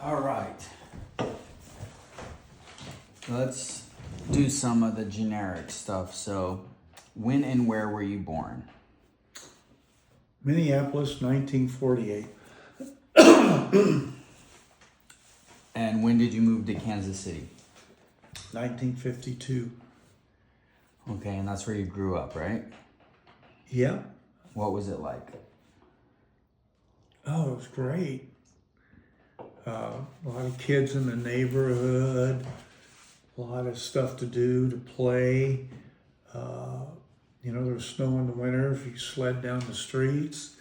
All right. Let's do some of the generic stuff. So, when and where were you born? Minneapolis, 1948. And when did you move to Kansas City? 1952. Okay, and that's where you grew up, right? Yeah. What was it like? Oh, it was great. A lot of kids in the neighborhood, a lot of stuff to do, to play. There was snow in the winter if you sled down the streets.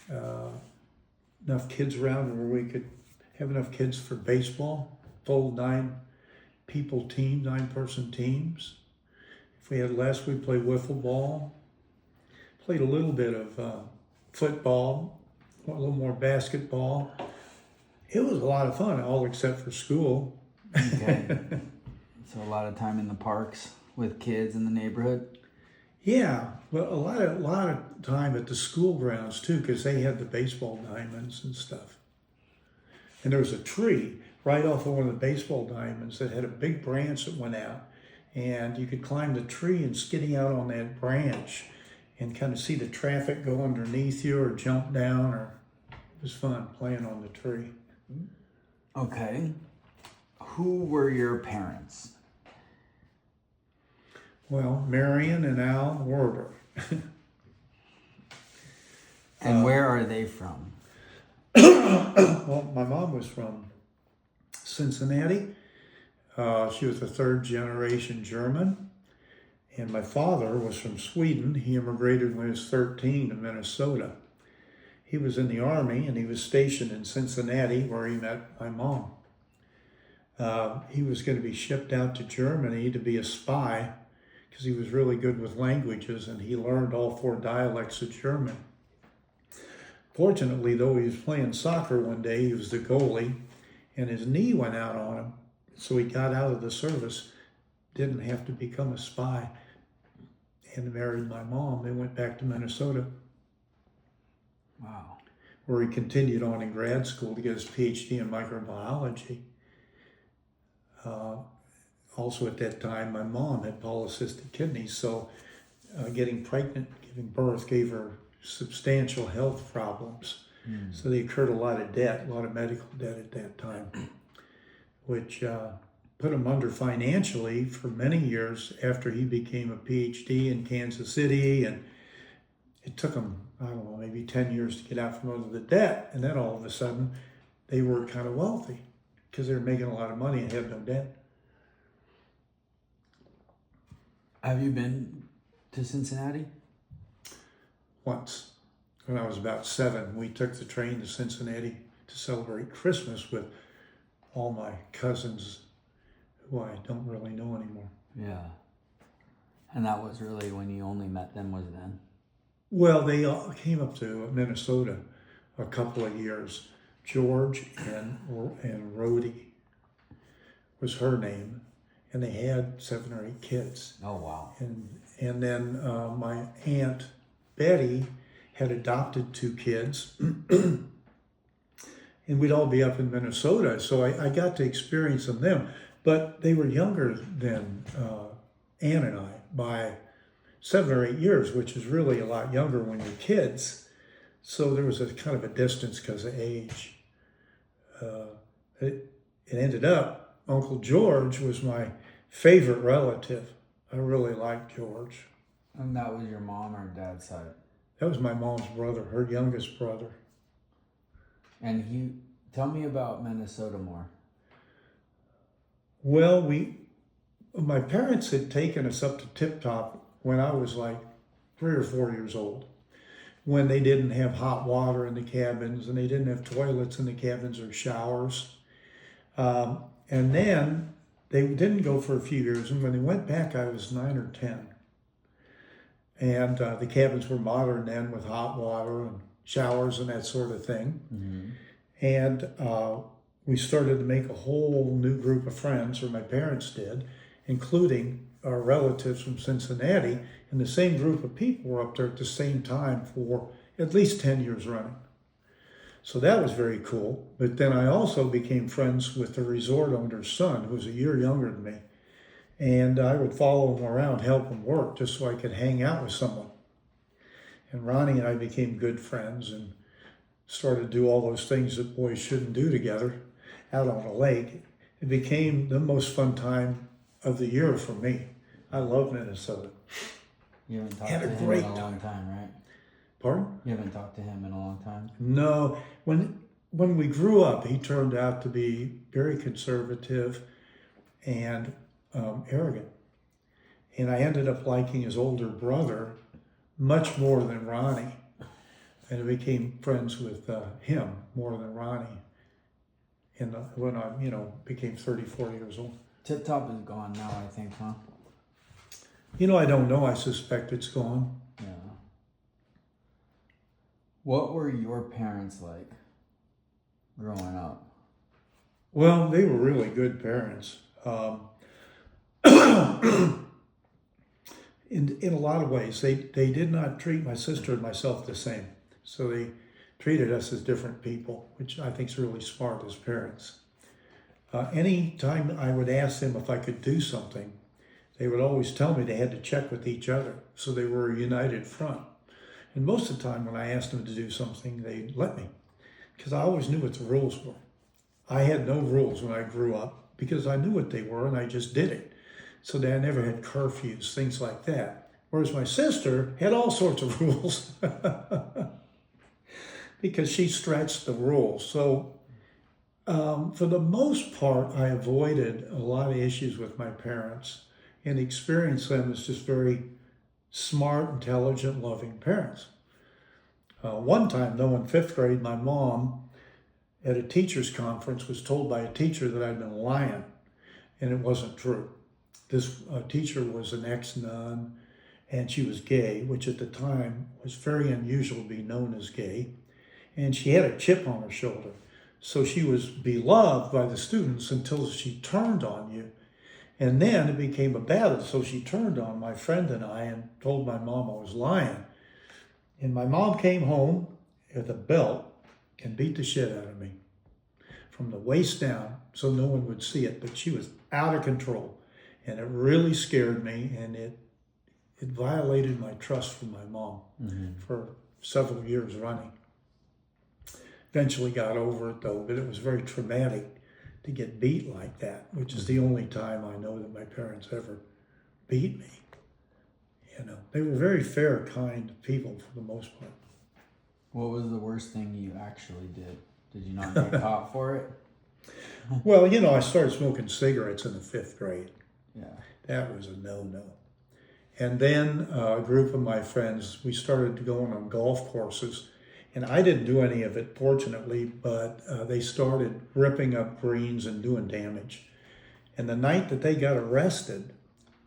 Enough kids around where we could have enough kids for baseball, full 9-person teams. If we had less, we'd play wiffle ball. Played a little bit of football, a little more basketball. It was a lot of fun, all except for school. Okay. So a lot of time in the parks with kids in the neighborhood? Yeah, but a lot of time at the school grounds too, because they had the baseball diamonds and stuff. And there was a tree right off of one of the baseball diamonds that had a big branch that went out, and you could climb the tree and skiddy out on that branch and kind of see the traffic go underneath you or jump down. Or it was fun playing on the tree. Okay. Who were your parents? Well, Marion and Al Werder. And where are they from? Well, my mom was from Cincinnati. She was a third-generation German. And my father was from Sweden. He immigrated when he was 13 to Minnesota. He was in the Army, and he was stationed in Cincinnati, where he met my mom. He was going to be shipped out to Germany to be a spy, because he was really good with languages, and he learned all 4 dialects of German. Fortunately, though, he was playing soccer one day. He was the goalie, and his knee went out on him. So he got out of the service, didn't have to become a spy, and married my mom. They went back to Minnesota. Wow. Where he continued on in grad school to get his PhD in microbiology. Also at that time, my mom had polycystic kidneys, so getting pregnant, giving birth gave her substantial health problems. So they incurred a lot of debt, a lot of medical debt at that time, which put him under financially for many years after he became a PhD in Kansas City. And it took him, I don't know, maybe 10 years to get out from under the debt. And then all of a sudden, they were kind of wealthy because they were making a lot of money and had no debt. Have you been to Cincinnati? Once. When I was about 7, we took the train to Cincinnati to celebrate Christmas with all my cousins who I don't really know anymore. Yeah. And that was really when you only met them, was then? Well, they all came up to Minnesota a couple of years. George and Rhodey was her name, and they had 7 or 8 kids. Oh, wow. And then my Aunt Betty had adopted 2 kids, and we'd all be up in Minnesota, so I got to experience them. But they were younger than Ann and I by 7 or 8 years, which is really a lot younger when you're kids. So there was a kind of a distance because of age. It ended up, Uncle George was my favorite relative. I really liked George. And that was your mom or dad's side? That was my mom's brother, her youngest brother. And tell me about Minnesota more. Well, my parents had taken us up to Tip Top when I was like 3 or 4 years old, when they didn't have hot water in the cabins and they didn't have toilets in the cabins or showers. And then they didn't go for a few years, and when they went back, I was 9 or 10. And the cabins were modern then with hot water and showers and that sort of thing. Mm-hmm. And we started to make a whole new group of friends, or my parents did, including our relatives from Cincinnati. And the same group of people were up there at the same time for at least 10 years running. So that was very cool. But then I also became friends with the resort owner's son, who was a year younger than me. And I would follow him around, help him work, just so I could hang out with someone. And Ronnie and I became good friends and started to do all those things that boys shouldn't do together out on a lake. It became the most fun time of the year for me. I love Minnesota. You haven't talked Had to a him great in a long time, right? Pardon? You haven't talked to him in a long time? No. When we grew up, he turned out to be very conservative and arrogant. And I ended up liking his older brother much more than Ronnie. And I became friends with him more than Ronnie when I, became 34 years old. Tip Top is gone now, I think, huh? I don't know. I suspect it's gone. Yeah. What were your parents like growing up? Well, they were really good parents. In a lot of ways, they did not treat my sister and myself the same. So they treated us as different people, which I think is really smart as parents. Any time I would ask them if I could do something, they would always tell me they had to check with each other. So they were a united front. And most of the time when I asked them to do something, they'd let me, because I always knew what the rules were. I had no rules when I grew up because I knew what they were and I just did it. So that I never had curfews, things like that. Whereas my sister had all sorts of rules because she stretched the rules. So for the most part, I avoided a lot of issues with my parents and experienced them as just very smart, intelligent, loving parents. One time, though, in 5th grade, my mom at a teacher's conference was told by a teacher that I'd been lying, and it wasn't true. This teacher was an ex-nun, and she was gay, which at the time was very unusual to be known as gay. And she had a chip on her shoulder. So she was beloved by the students until she turned on you. And then it became a battle. So she turned on my friend and I and told my mom I was lying. And my mom came home with a belt and beat the shit out of me from the waist down so no one would see it. But she was out of control. And it really scared me, and it violated my trust for my mom for several years running. Eventually got over it, though, but it was very traumatic to get beat like that, which is the only time I know that my parents ever beat me. They were very fair, kind people for the most part. What was the worst thing you actually did? Did you not get caught for it? Well, I started smoking cigarettes in the 5th grade. Yeah. That was a no-no. And then a group of my friends, we started going on golf courses. And I didn't do any of it, fortunately, but they started ripping up greens and doing damage. And the night that they got arrested,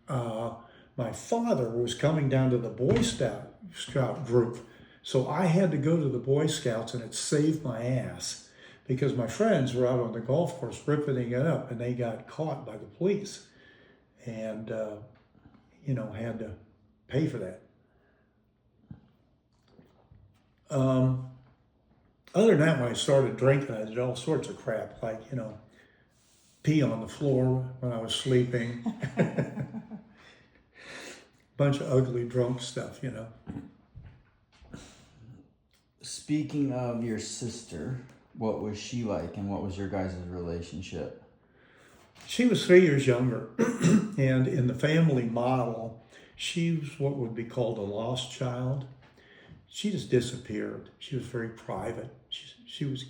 my father was coming down to the Boy Scout group. So I had to go to the Boy Scouts, and it saved my ass because my friends were out on the golf course ripping it up, and they got caught by the police. And, had to pay for that. Other than that, when I started drinking, I did all sorts of crap, like, pee on the floor when I was sleeping. Bunch of ugly drunk stuff, Speaking of your sister, what was she like and what was your guys' relationship? She was 3 years younger, and in the family model, she was what would be called a lost child. She just disappeared. She was very private. She was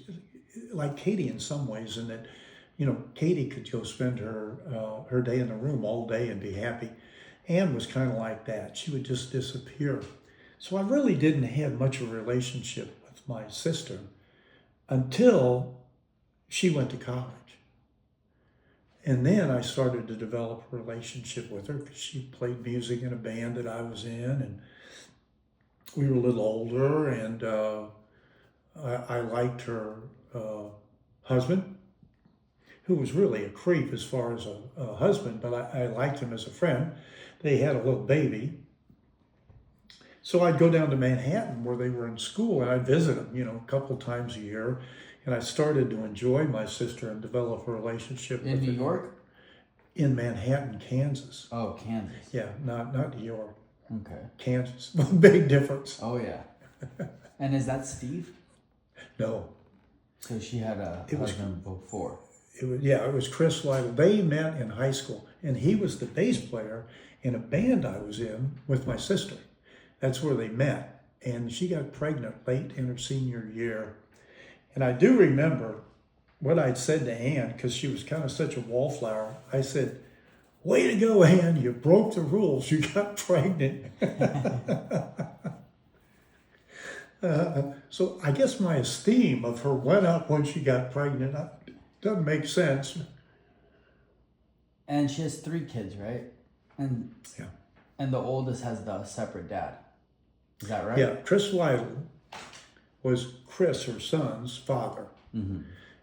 like Katie in some ways, in that, Katie could go spend her day in the room all day and be happy. Anne was kind of like that. She would just disappear. So I really didn't have much of a relationship with my sister until she went to college. And then I started to develop a relationship with her because she played music in a band that I was in, and we were a little older, and I liked her husband, who was really a creep as far as a husband, but I liked him as a friend. They had a little baby. So I'd go down to Manhattan where they were in school, and I'd visit them, a couple times a year. And I started to enjoy my sister and develop a relationship In with New her. York? In Manhattan, Kansas. Oh, Kansas. Yeah, not New York. Okay. Kansas. Big difference. Oh, yeah. And is that Steve? No. So she had a husband before. It was Chris Lytle. They met in high school, and he was the bass player in a band I was in with my sister. That's where they met. And she got pregnant late in her senior year. And I do remember what I'd said to Ann, because she was kind of such a wallflower. I said, "Way to go, Ann, you broke the rules. You got pregnant." So I guess my esteem of her went up when she got pregnant. Doesn't make sense. And she has 3 kids, right? And Yeah. And the oldest has the separate dad. Is that right? Yeah, Chris Lytle was Chris, her son's father. Mm-hmm.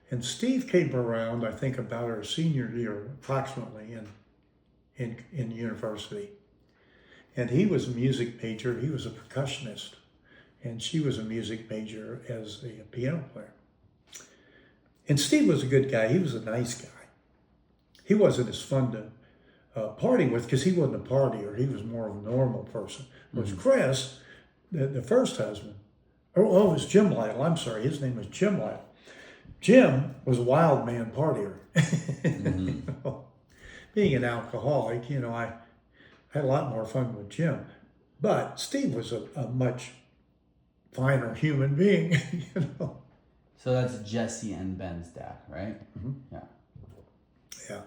And Steve came around, I think, about her senior year, approximately, in university. And he was a music major. He was a percussionist. And she was a music major as a piano player. And Steve was a good guy. He was a nice guy. He wasn't as fun to party with because he wasn't a partier. He was more of a normal person. It was Chris, the first husband. It was Jim Lytle. I'm sorry. His name was Jim Lytle. Jim was a wild man partier. Mm-hmm. Being an alcoholic, I had a lot more fun with Jim. But Steve was a much finer human being, So that's Jesse and Ben's dad, right? Mm-hmm. Yeah. Yeah.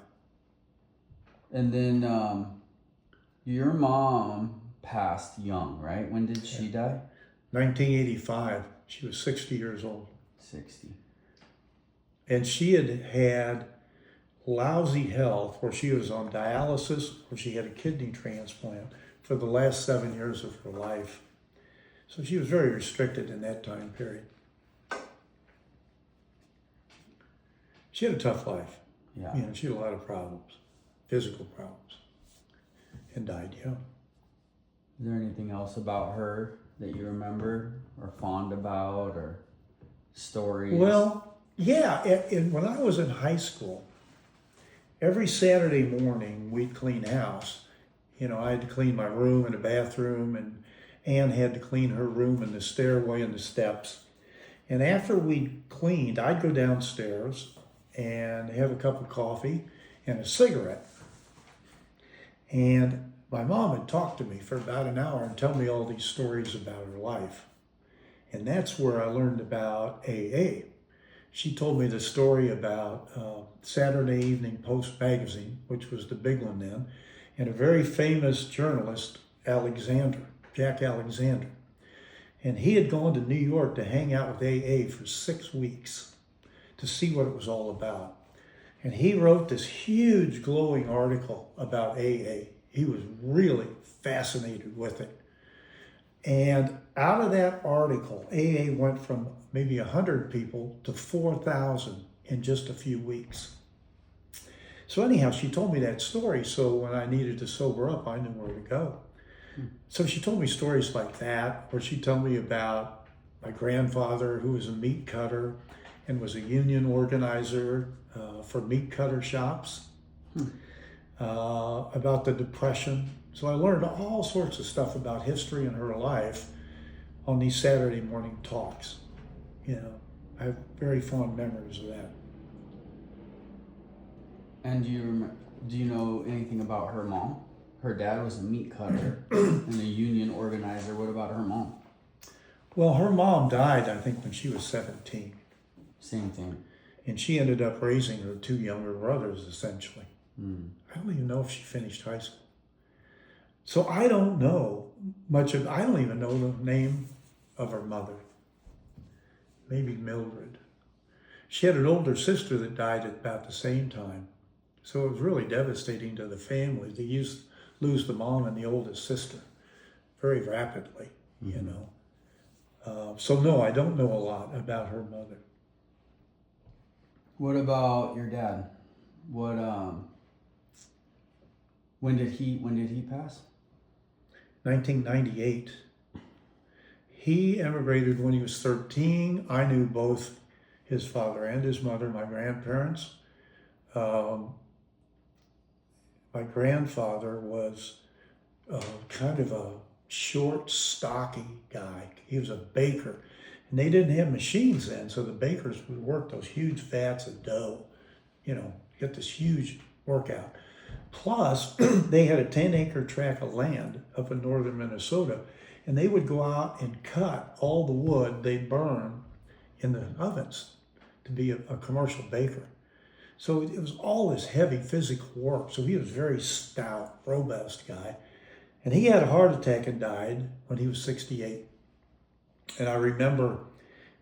And then your mom passed young, right? When did she die? 1985. She was 60 years old. 60. And she had lousy health where she was on dialysis or she had a kidney transplant for the last 7 years of her life. So she was very restricted in that time period. She had a tough life. Yeah. She had a lot of problems, physical problems, and died young. Is there anything else about her that you remember or fond about or stories? Well, yeah. When I was in high school, every Saturday morning we'd clean house. I had to clean my room and the bathroom, and Ann had to clean her room and the stairway and the steps. And after we cleaned, I'd go downstairs and have a cup of coffee and a cigarette. And my mom would talk to me for about an hour and tell me all these stories about her life. And that's where I learned about AA. She told me the story about Saturday Evening Post magazine, which was the big one then, and a very famous journalist, Jack Alexander. And he had gone to New York to hang out with AA for 6 weeks to see what it was all about. And he wrote this huge glowing article about AA. He was really fascinated with it. And out of that article, AA went from maybe 100 people to 4,000 in just a few weeks. So anyhow, she told me that story. So when I needed to sober up, I knew where to go. So she told me stories like that, or she'd tell me about my grandfather who was a meat cutter and was a union organizer for meat cutter shops, about the Depression. So I learned all sorts of stuff about history and her life on these Saturday morning talks. I have very fond memories of that. And do you know anything about her mom? Her dad was a meat cutter and a union organizer. What about her mom? Well, her mom died, I think, when she was 17. Same thing. And she ended up raising her 2 younger brothers, essentially. I don't even know if she finished high school. So I don't know I don't even know the name of her mother. Maybe Mildred. She had an older sister that died at about the same time. So it was really devastating to the family. They used to lose the mom and the oldest sister very rapidly, So no, I don't know a lot about her mother. What about your dad? When did he pass? 1998. He immigrated when he was 13. I knew both his father and his mother, my grandparents. My grandfather was kind of a short, stocky guy. He was a baker. And they didn't have machines then, so the bakers would work those huge vats of dough, get this huge workout. Plus, they had a 10-acre tract of land up in northern Minnesota, and they would go out and cut all the wood they'd burn in the ovens to be a commercial baker. So it was all this heavy physical work. So he was a very stout, robust guy. And he had a heart attack and died when he was 68. And I remember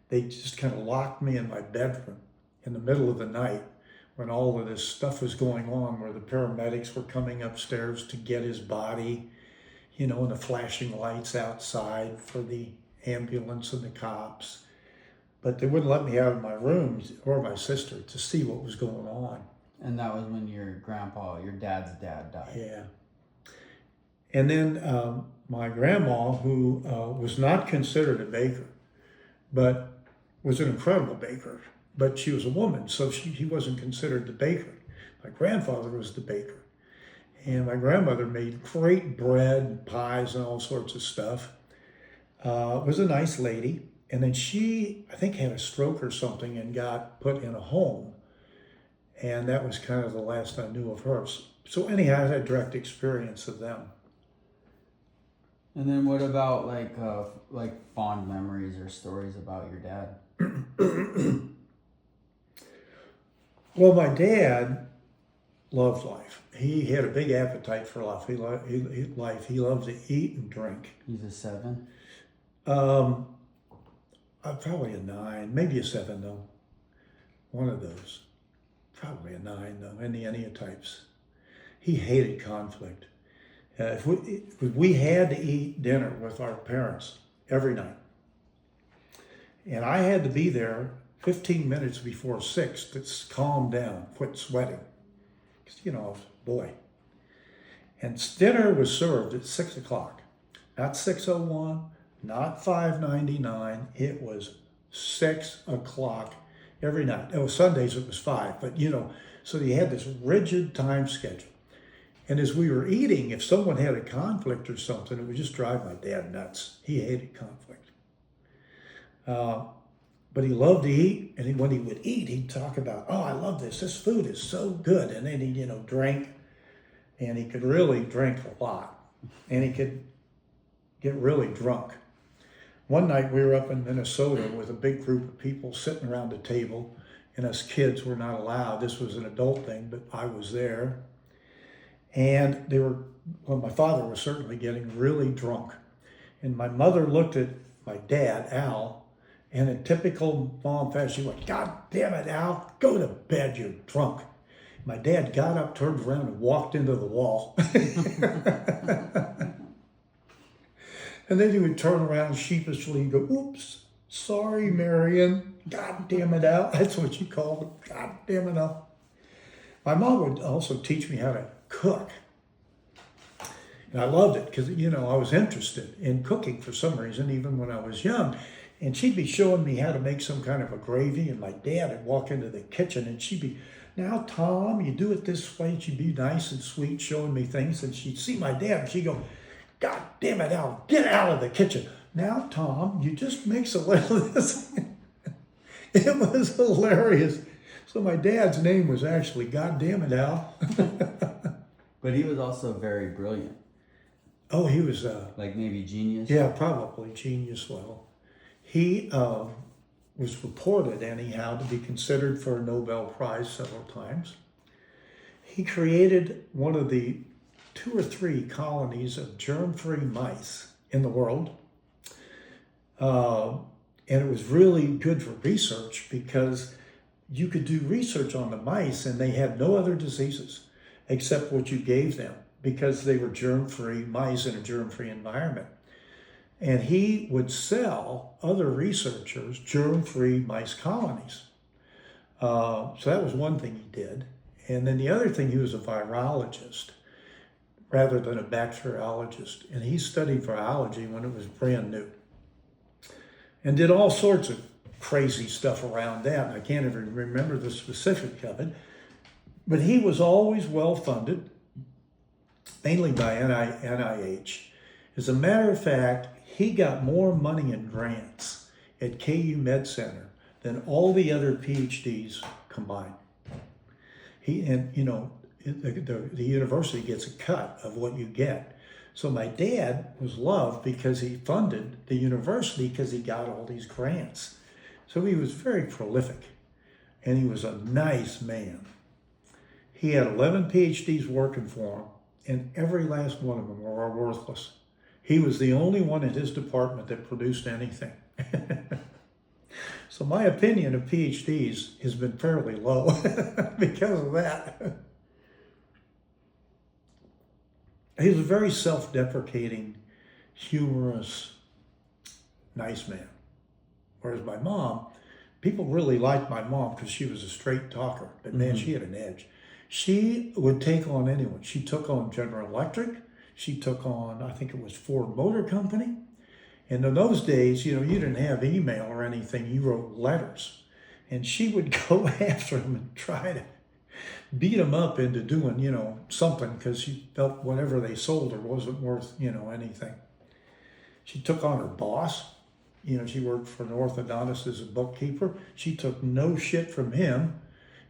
they just kind of locked me in my bedroom in the middle of the night when all of this stuff was going on, where the paramedics were coming upstairs to get his body, and the flashing lights outside for the ambulance and the cops. But they wouldn't let me out of my room, or my sister, to see what was going on. And that was when your dad's dad, died. Yeah. And then my grandma, who was not considered a baker, but was an incredible baker, but she was a woman, so she wasn't considered the baker. My grandfather was the baker. And my grandmother made great bread and pies and all sorts of stuff. Was a nice lady. And then she, I think, had a stroke or something and got put in a home. And that was kind of the last I knew of her. So anyhow, I had direct experience of them. And then what about like fond memories or stories about your dad? Well, my dad loved life. He had a big appetite for life. He loved to eat and drink. He's a 7? Probably a 9, maybe a 7 though. One of those. Probably a 9 though, in the Enneatypes. He hated conflict. If we had to eat dinner with our parents every night. And I had to be there 15 minutes before 6 to calm down, quit sweating. Because, I was a boy. And dinner was served at 6 o'clock. Not 6:01, not 5:99. It was 6 o'clock every night. Oh, Sundays it was 5, but so you had this rigid time schedule. And as we were eating, if someone had a conflict or something, it would just drive my dad nuts. He hated conflict. But he loved to eat, and when he would eat, he'd talk about, oh, I love this. This food is so good. And then he, drank, and he could really drink a lot. And he could get really drunk. One night we were up in Minnesota with a big group of people sitting around a table, and us kids were not allowed. This was an adult thing, but I was there. And my father was certainly getting really drunk. And my mother looked at my dad, Al, and in typical mom fashion, she went, God damn it, Al, go to bed, you're drunk. My dad got up, turned around, and walked into the wall. And then he would turn around sheepishly and go, oops, sorry, Marion. God damn it, Al. That's what she called him. God damn it, Al. My mom would also teach me how to cook. And I loved it because, I was interested in cooking for some reason, even when I was young. And she'd be showing me how to make some kind of a gravy, and my dad would walk into the kitchen and she'd be, now, Tom, you do it this way. And she'd be nice and sweet, showing me things. And she'd see my dad and she'd go, God damn it, Al, get out of the kitchen. Now, Tom, you just mix a little of this. It was hilarious. So my dad's name was actually God damn it, Al. But he was also very brilliant. Oh, he was... like maybe genius? Yeah, probably genius. Well, he was reported, anyhow, to be considered for a Nobel Prize several times. He created one of the 2 or 3 colonies of germ-free mice in the world. And it was really good for research because you could do research on the mice and they had no other diseases except what you gave them because they were germ-free mice in a germ-free environment. And he would sell other researchers germ-free mice colonies. So that was one thing he did. And then the other thing, he was a virologist rather than a bacteriologist. And he studied virology when it was brand new. and did all sorts of crazy stuff around that. I can't even remember the specific of it, but he was always well funded, mainly by NIH. As a matter of fact, he got more money in grants at KU Med Center than all the other PhDs combined. The university gets a cut of what you get. So my dad was loved because he funded the university because he got all these grants. So he was very prolific, and he was a nice man. He had 11 PhDs working for him, and every last one of them were worthless. He was the only one in his department that produced anything. So my opinion of PhDs has been fairly low because of that. He was a very self-deprecating, humorous, nice man. Whereas my mom, people really liked my mom because she was a straight talker. But man, she had an edge. She would take on anyone. She took on General Electric. She took on, I think it was Ford Motor Company. And in those days, you didn't have email or anything. You wrote letters. And she would go after them and try to beat them up into doing, something because she felt whatever they sold her wasn't worth, anything. She took on her boss. She worked for an orthodontist as a bookkeeper. She took no shit from him.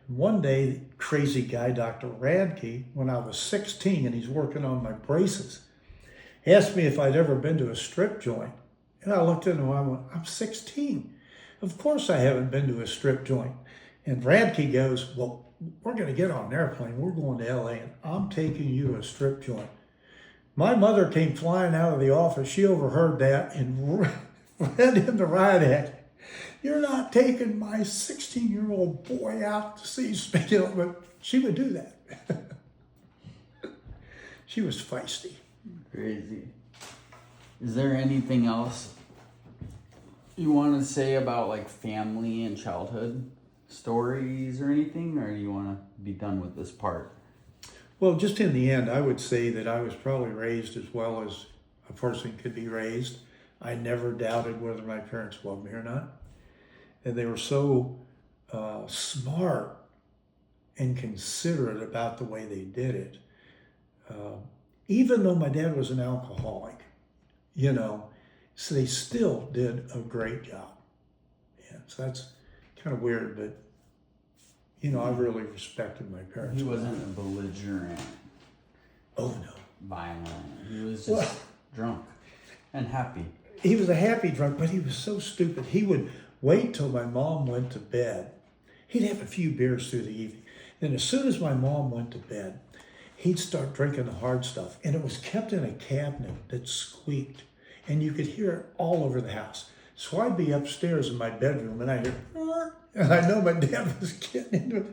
And one day, crazy guy, Dr. Radke, when I was 16 and he's working on my braces, asked me if I'd ever been to a strip joint. And I looked at him and I went, I'm 16. Of course I haven't been to a strip joint. And Radke goes, well, we're going to get on an airplane. We're going to LA and I'm taking you to a strip joint. My mother came flying out of the office. She overheard that and read in the riot act, you're not taking my 16-year-old boy out to see, but she would do that. She was feisty. Crazy. Is there anything else you want to say about like family and childhood stories or anything, or do you want to be done with this part? Well, just in the end, I would say that I was probably raised as well as a person could be raised. I never doubted whether my parents loved me or not. And they were so smart and considerate about the way they did it. Even though my dad was an alcoholic, so they still did a great job. Yeah, so that's kind of weird, but I really respected my parents. He wasn't a belligerent. Oh no. Violent. He was just drunk and happy. He was a happy drunk, but he was so stupid. He would wait till my mom went to bed. He'd have a few beers through the evening. Then as soon as my mom went to bed, he'd start drinking the hard stuff. And it was kept in a cabinet that squeaked. And you could hear it all over the house. So I'd be upstairs in my bedroom and I'd hear, and I know my dad was getting into it.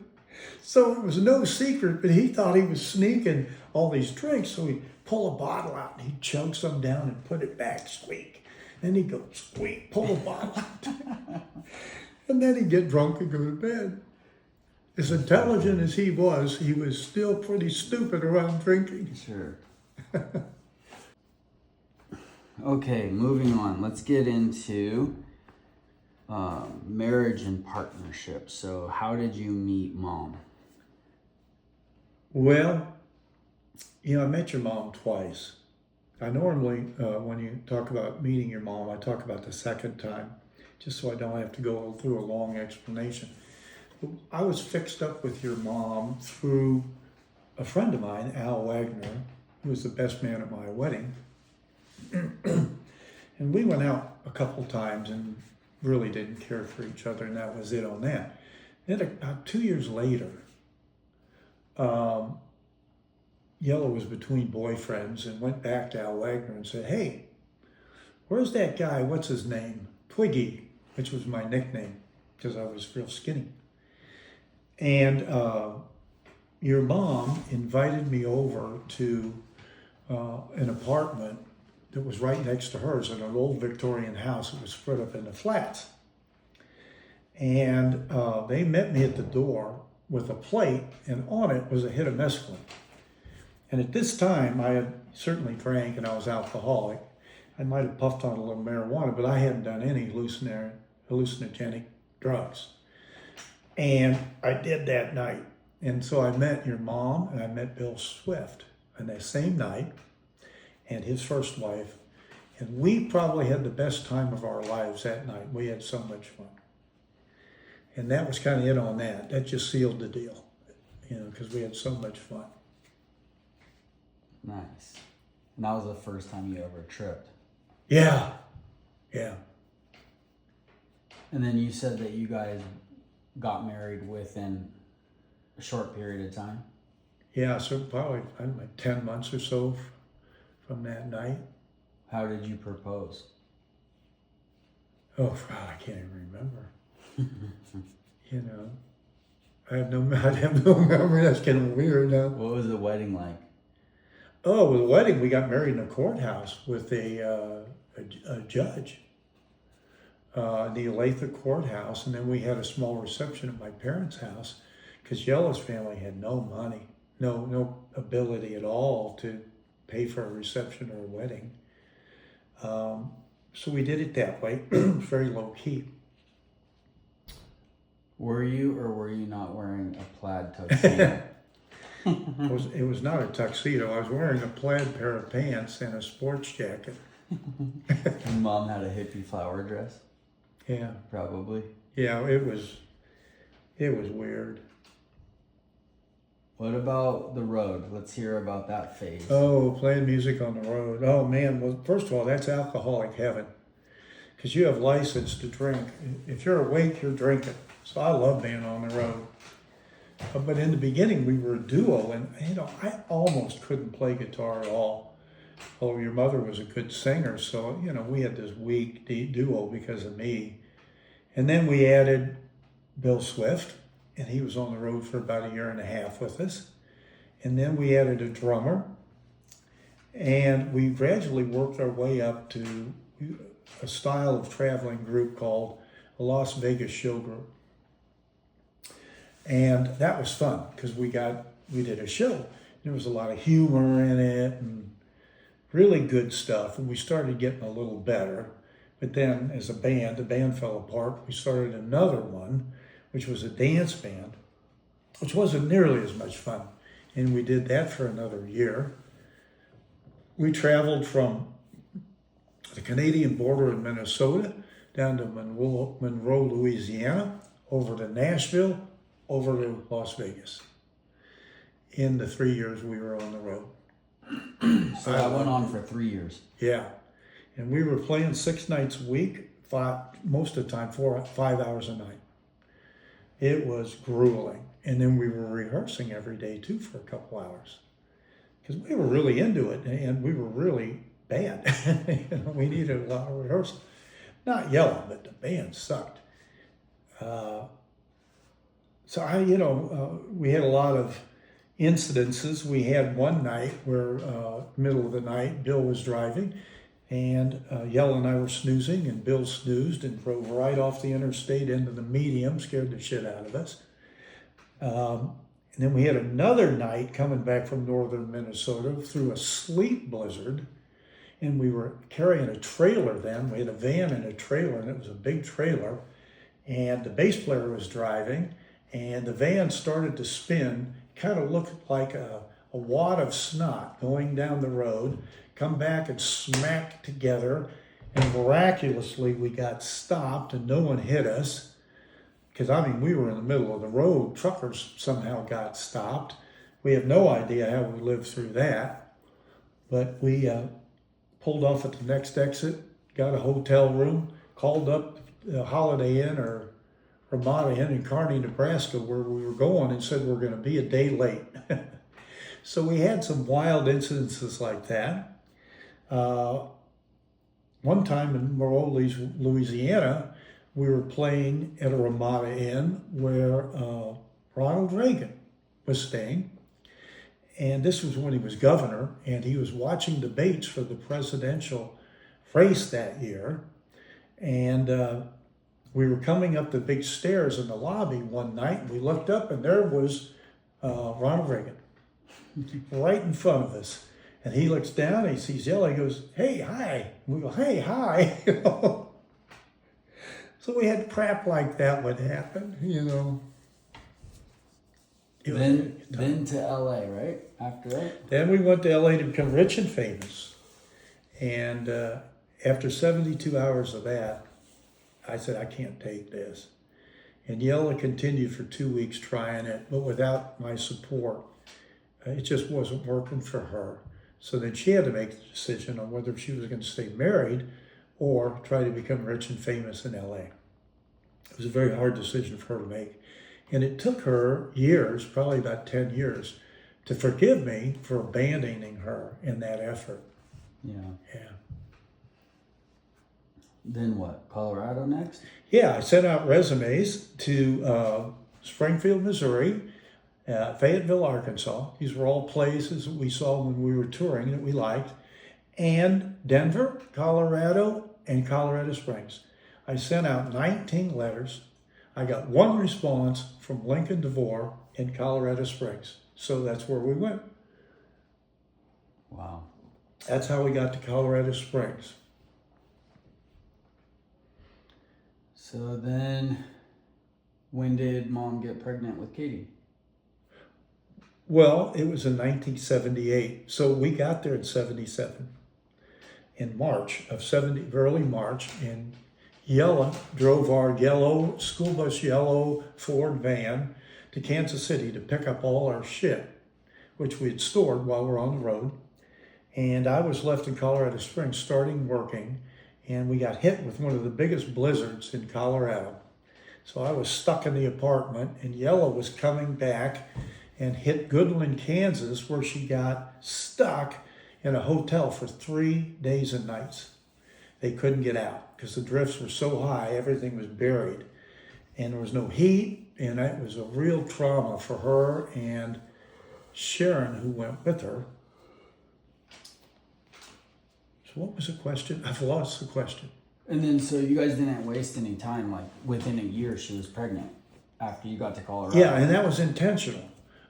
So it was no secret, but he thought he was sneaking all these drinks. So he'd pull a bottle out and he'd chug some down and put it back, squeak. Then he'd go, squeak, pull the bottle out. And then he'd get drunk and go to bed. As intelligent as he was still pretty stupid around drinking. Sure. Okay, moving on. Let's get into marriage and partnership. So how did you meet Mom? Well, I met your mom twice. I normally, when you talk about meeting your mom, I talk about the second time, just so I don't have to go through a long explanation. I was fixed up with your mom through a friend of mine, Al Wagner, who was the best man at my wedding. And we went out a couple times and really didn't care for each other, and that was it on that. Then about 2 years later, Yellow was between boyfriends and went back to Al Wagner and said, hey, where's that guy, what's his name? Twiggy, which was my nickname because I was real skinny. And your mom invited me over to an apartment that was right next to hers in an old Victorian house that was spread up into flats. And they met me at the door with a plate, and on it was a hit of mescaline. And at this time, I had certainly drank and I was alcoholic. I might have puffed on a little marijuana, but I hadn't done any hallucinogenic drugs. And I did that night. And so I met your mom and I met Bill Swift on that same night and his first wife. And we probably had the best time of our lives that night. We had so much fun. And that was kind of it on that. That just sealed the deal, because we had so much fun. Nice. And that was the first time you ever tripped. Yeah. Yeah. And then you said that you guys got married within a short period of time. Yeah, so probably, I don't know, 10 months or so from that night. How did you propose? Oh, God, I can't even remember. I have no memory. That's kind of weird now. What was the wedding like? Oh, with the wedding, we got married in a courthouse with a judge, the Olathe courthouse, and then we had a small reception at my parents' house because Yella's family had no money, no ability at all to pay for a reception or a wedding. So we did it that way, very low key. Were you or were you not wearing a plaid tuxedo? It was not a tuxedo. I was wearing a plaid pair of pants and a sports jacket. Your mom had a hippie flower dress? Yeah. Probably. Yeah, it was weird. What about the road? Let's hear about that phase. Oh, playing music on the road. Oh, man. Well, first of all, that's alcoholic heaven. Because you have license to drink. If you're awake, you're drinking. So I love being on the road. But in the beginning, we were a duo. And, I almost couldn't play guitar at all. Although your mother was a good singer. So, we had this weak duo because of me. And then we added Bill Swift. And he was on the road for about 1.5 years with us. And then we added a drummer. And we gradually worked our way up to a style of traveling group called a Las Vegas Show Group. And that was fun because we did a show. There was a lot of humor in it and really good stuff. And we started getting a little better. But then as the band fell apart. We started another one, which was a dance band, which wasn't nearly as much fun. And we did that for another year. We traveled from the Canadian border in Minnesota down to Monroe, Louisiana, over to Nashville, over to Las Vegas. In the 3 years we were on the road. So that went on for 3 years. Yeah. And we were playing 6 nights a week, most of the time 5 hours a night. It was grueling. And then we were rehearsing every day too for a couple hours. Because we were really into it and we were really bad. We needed a lot of rehearsal. Not yelling, but the band sucked. We had a lot of incidences. We had one night where, middle of the night, Bill was driving and Yella and I were snoozing and Bill snoozed and drove right off the interstate into the medium, scared the shit out of us. And then we had another night coming back from northern Minnesota through a sleet blizzard. And we were carrying a trailer then. We had a van and a trailer, and it was a big trailer. And the bass player was driving, and the van started to spin. Kind of looked like a wad of snot going down the road, come back and smack together. And miraculously, we got stopped, and no one hit us. Because, we were in the middle of the road. Truckers somehow got stopped. We have no idea how we lived through that. But we pulled off at the next exit, got a hotel room, called up the Holiday Inn or Ramada Inn in Kearney, Nebraska, where we were going, and said we're going to be a day late. So we had some wild incidences like that. One time in Monroe, Louisiana, we were playing at a Ramada Inn where Ronald Reagan was staying. And this was when he was governor, and he was watching debates for the presidential race that year. And we were coming up the big stairs in the lobby one night, and we looked up, and there was Ronald Reagan right in front of us. And he looks down, and he sees Yellow, he goes, "Hey, hi." And we go, "Hey, hi." You know? So we had crap like that would happen, you know. It was very tough. Then to LA, right? After that? Then we went to LA to become rich and famous. And after 72 hours of that, I said, I can't take this. And Yella continued for 2 weeks trying it, but without my support, it just wasn't working for her. So then she had to make the decision on whether she was going to stay married or try to become rich and famous in LA. It was a very hard decision for her to make. And it took her years, probably about 10 years, to forgive me for abandoning her in that effort. Yeah. Yeah. Then what? Colorado next? Yeah, I sent out resumes to Springfield, Missouri, Fayetteville, Arkansas. These were all places that we saw when we were touring that we liked. And Denver, Colorado, and Colorado Springs. I sent out 19 letters. I got one response from Lincoln DeVore in Colorado Springs. So that's where we went. Wow. That's how we got to Colorado Springs. So then, when did Mom get pregnant with Katie? Well, it was in 1978. So we got there in 77. In March of 70, early March, and Yella drove our yellow, school bus yellow Ford van to Kansas City to pick up all our shit, which we had stored while we were on the road. And I was left in Colorado Springs starting working, and we got hit with one of the biggest blizzards in Colorado. So I was stuck in the apartment, and Yella was coming back and hit Goodland, Kansas, where she got stuck in a hotel for 3 days and nights. They couldn't get out because the drifts were so high, everything was buried. And there was no heat, and that was a real trauma for her and Sharon, who went with her. So what was the question? I've lost the question. And then, so you guys didn't waste any time, like within a year she was pregnant after you got to Colorado? Yeah, and that was intentional.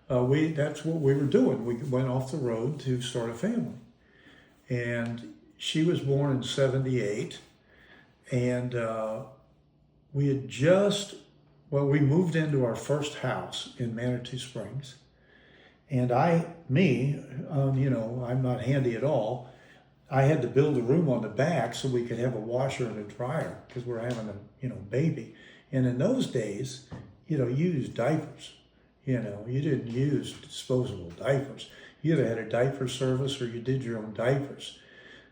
That's what we were doing. We went off the road to start a family. And she was born in 78. And we had we moved into our first house in Manitou Springs. And I'm not handy at all. I had to build a room on the back so we could have a washer and a dryer because we're having a baby. And in those days, you used diapers. You didn't use disposable diapers. You either had a diaper service or you did your own diapers.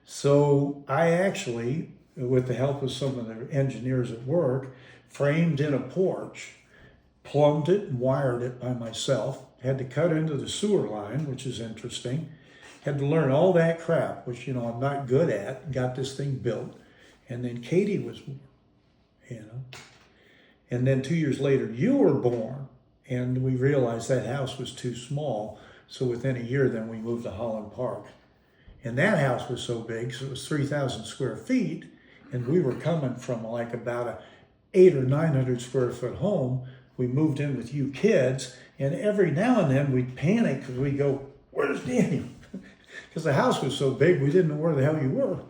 So I actually, with the help of some of the engineers at work, framed in a porch, plumbed it and wired it by myself, had to cut into the sewer line, which is interesting, had to learn all that crap, which, I'm not good at, got this thing built. And then Katie was born, And then 2 years later, you were born. And we realized that house was too small. So within a year, then we moved to Holland Park. And that house was so big, so it was 3,000 square feet. And we were coming from like about a 800 or 900 square foot home. We moved in with you kids. And every now and then we'd panic because we'd go, "Where's Daniel?" Because the house was so big, we didn't know where the hell you were.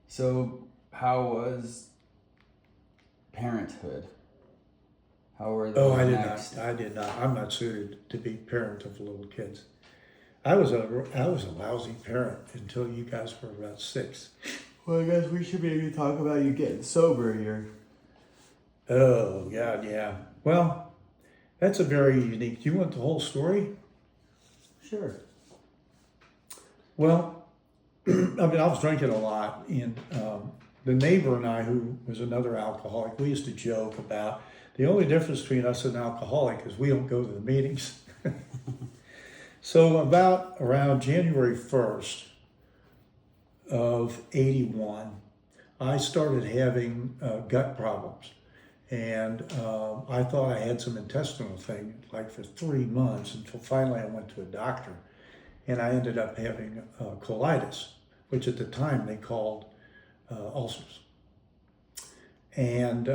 So how was parenthood? How were those next? I did not. I'm not suited to be parent of little kids. I was a lousy parent until you guys were about 6. Well, I guess we should maybe talk about you getting sober here. Oh, God, yeah. Well, that's a very unique. Do you want the whole story? Sure. Well, I was drinking a lot, and the neighbor and I, who was another alcoholic, we used to joke about the only difference between us and an alcoholic is we don't go to the meetings. So around January 1st of 81, I started having gut problems. And I thought I had some intestinal thing like for 3 months until finally I went to a doctor. And I ended up having colitis, which at the time they called ulcers. And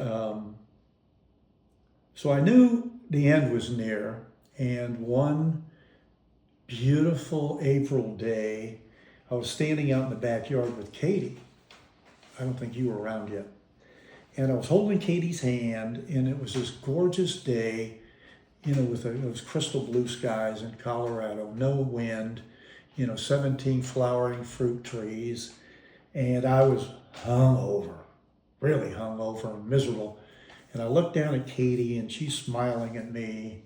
so I knew the end was near. And one beautiful April day. I was standing out in the backyard with Katie. I don't think you were around yet. And I was holding Katie's hand, and it was this gorgeous day, with those crystal blue skies in Colorado, no wind, 17 flowering fruit trees. And I was hungover, really hungover and miserable. And I looked down at Katie, and she's smiling at me.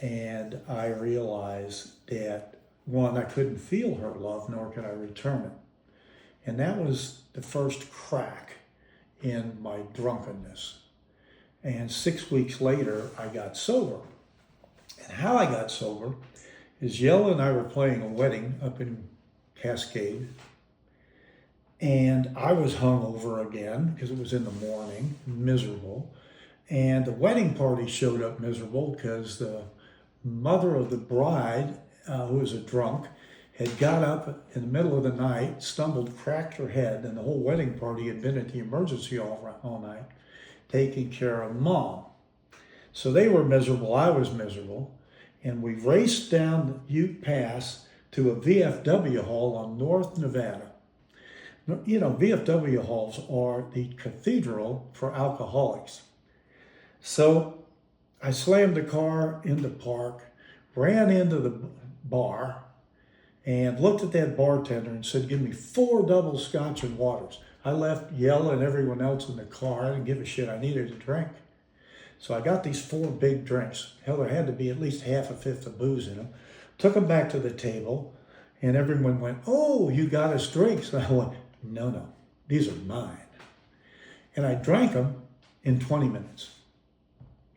And I realized that, one, I couldn't feel her love, nor could I return it. And that was the first crack in my drunkenness. And 6 weeks later, I got sober. And how I got sober is Yella and I were playing a wedding up in Cascade. And I was hungover again because it was in the morning, miserable. And the wedding party showed up miserable because the mother of the bride, who was a drunk, had got up in the middle of the night, stumbled, cracked her head, and the whole wedding party had been at the emergency all night, taking care of Mom. So they were miserable, I was miserable, and we raced down the Ute Pass to a VFW hall on North Nevada. VFW halls are the cathedral for alcoholics. So I slammed the car in the park, ran into the bar, and looked at that bartender and said, "Give me 4 double scotch and waters." I left Yella and everyone else in the car. I didn't give a shit. I needed a drink. So I got these 4 big drinks. Hell, there had to be at least half a fifth of booze in them. Took them back to the table, and everyone went, "Oh, you got us drinks." And I went, No, these are mine. And I drank them in 20 minutes.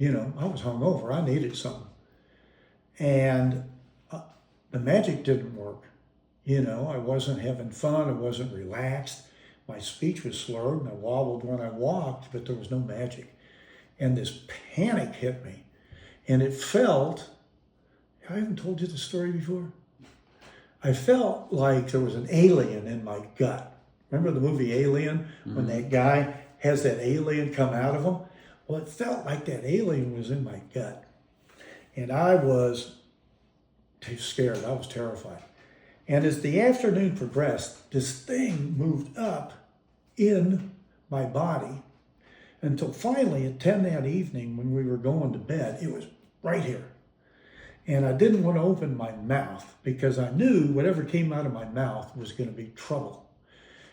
I was hungover. I needed something. And the magic didn't work. I wasn't having fun. I wasn't relaxed. My speech was slurred, and I wobbled when I walked, but there was no magic. And this panic hit me. And it felt, I haven't told you the story before. I felt like there was an alien in my gut. Remember the movie Alien? Mm-hmm. When that guy has that alien come out of him? Well, it felt like that alien was in my gut. And I was too scared. I was terrified. And as the afternoon progressed, this thing moved up in my body until finally at 10 that evening when we were going to bed, it was right here. And I didn't want to open my mouth because I knew whatever came out of my mouth was going to be trouble.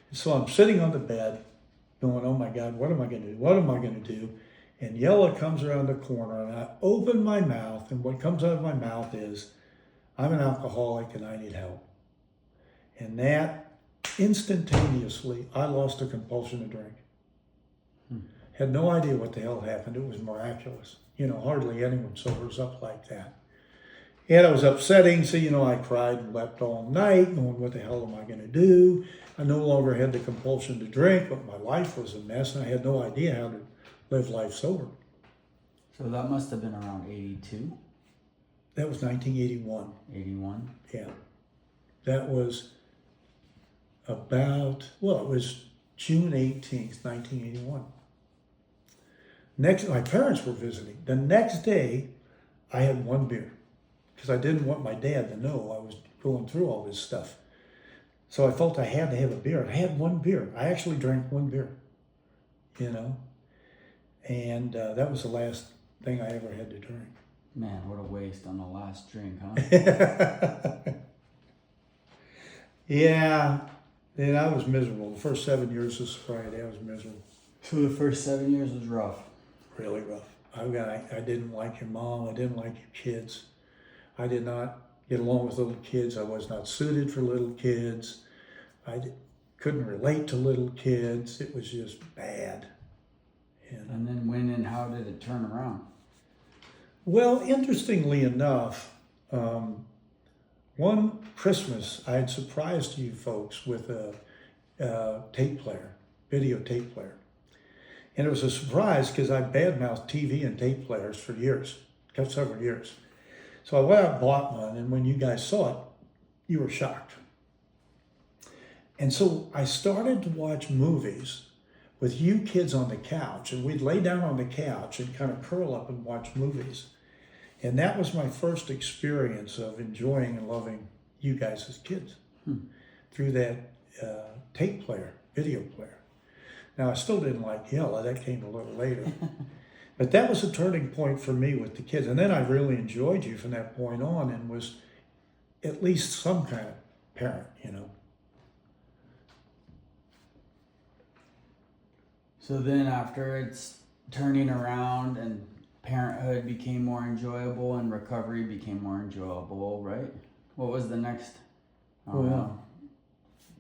And so I'm sitting on the bed going, "Oh my God, what am I going to do? What am I going to do?" And Yella comes around the corner, and I open my mouth, and what comes out of my mouth is, "I'm an alcoholic and I need help." And that instantaneously, I lost a compulsion to drink. Had no idea what the hell happened. It was miraculous. Hardly anyone sobers up like that. And it was upsetting, so, I cried and wept all night, going, what the hell am I going to do? I no longer had the compulsion to drink, but my life was a mess, and I had no idea how to live life sober. So that must have been around 82? That was 1981. 81? Yeah. That was it was June 18th, 1981. My parents were visiting. The next day, I had 1 beer because I didn't want my dad to know I was going through all this stuff. So I felt I had to have a beer. I had 1 beer. I actually drank 1 beer, and that was the last thing I ever had to drink. Man, what a waste on the last drink, huh? Yeah, and I was miserable. The first 7 years of sobriety, I was miserable. So the first 7 years was rough. Really rough. I didn't like your mom. I didn't like your kids. I did not get along with little kids. I was not suited for little kids. Couldn't relate to little kids. It was just bad. And then when and how did it turn around? Well, interestingly enough, one Christmas I had surprised you folks with a tape player, video tape player. And it was a surprise because I badmouthed TV and tape players for years, several years. So I went out and bought one, and when you guys saw it, you were shocked. And so I started to watch movies with you kids on the couch, and we'd lay down on the couch and kind of curl up and watch movies. And that was my first experience of enjoying and loving you guys as kids through that tape player, video player. Now, I still didn't like Yella. That came a little later. But that was a turning point for me with the kids. And then I really enjoyed you from that point on and was at least some kind of parent, you know. So then after it's turning around and parenthood became more enjoyable and recovery became more enjoyable, right? What was the next,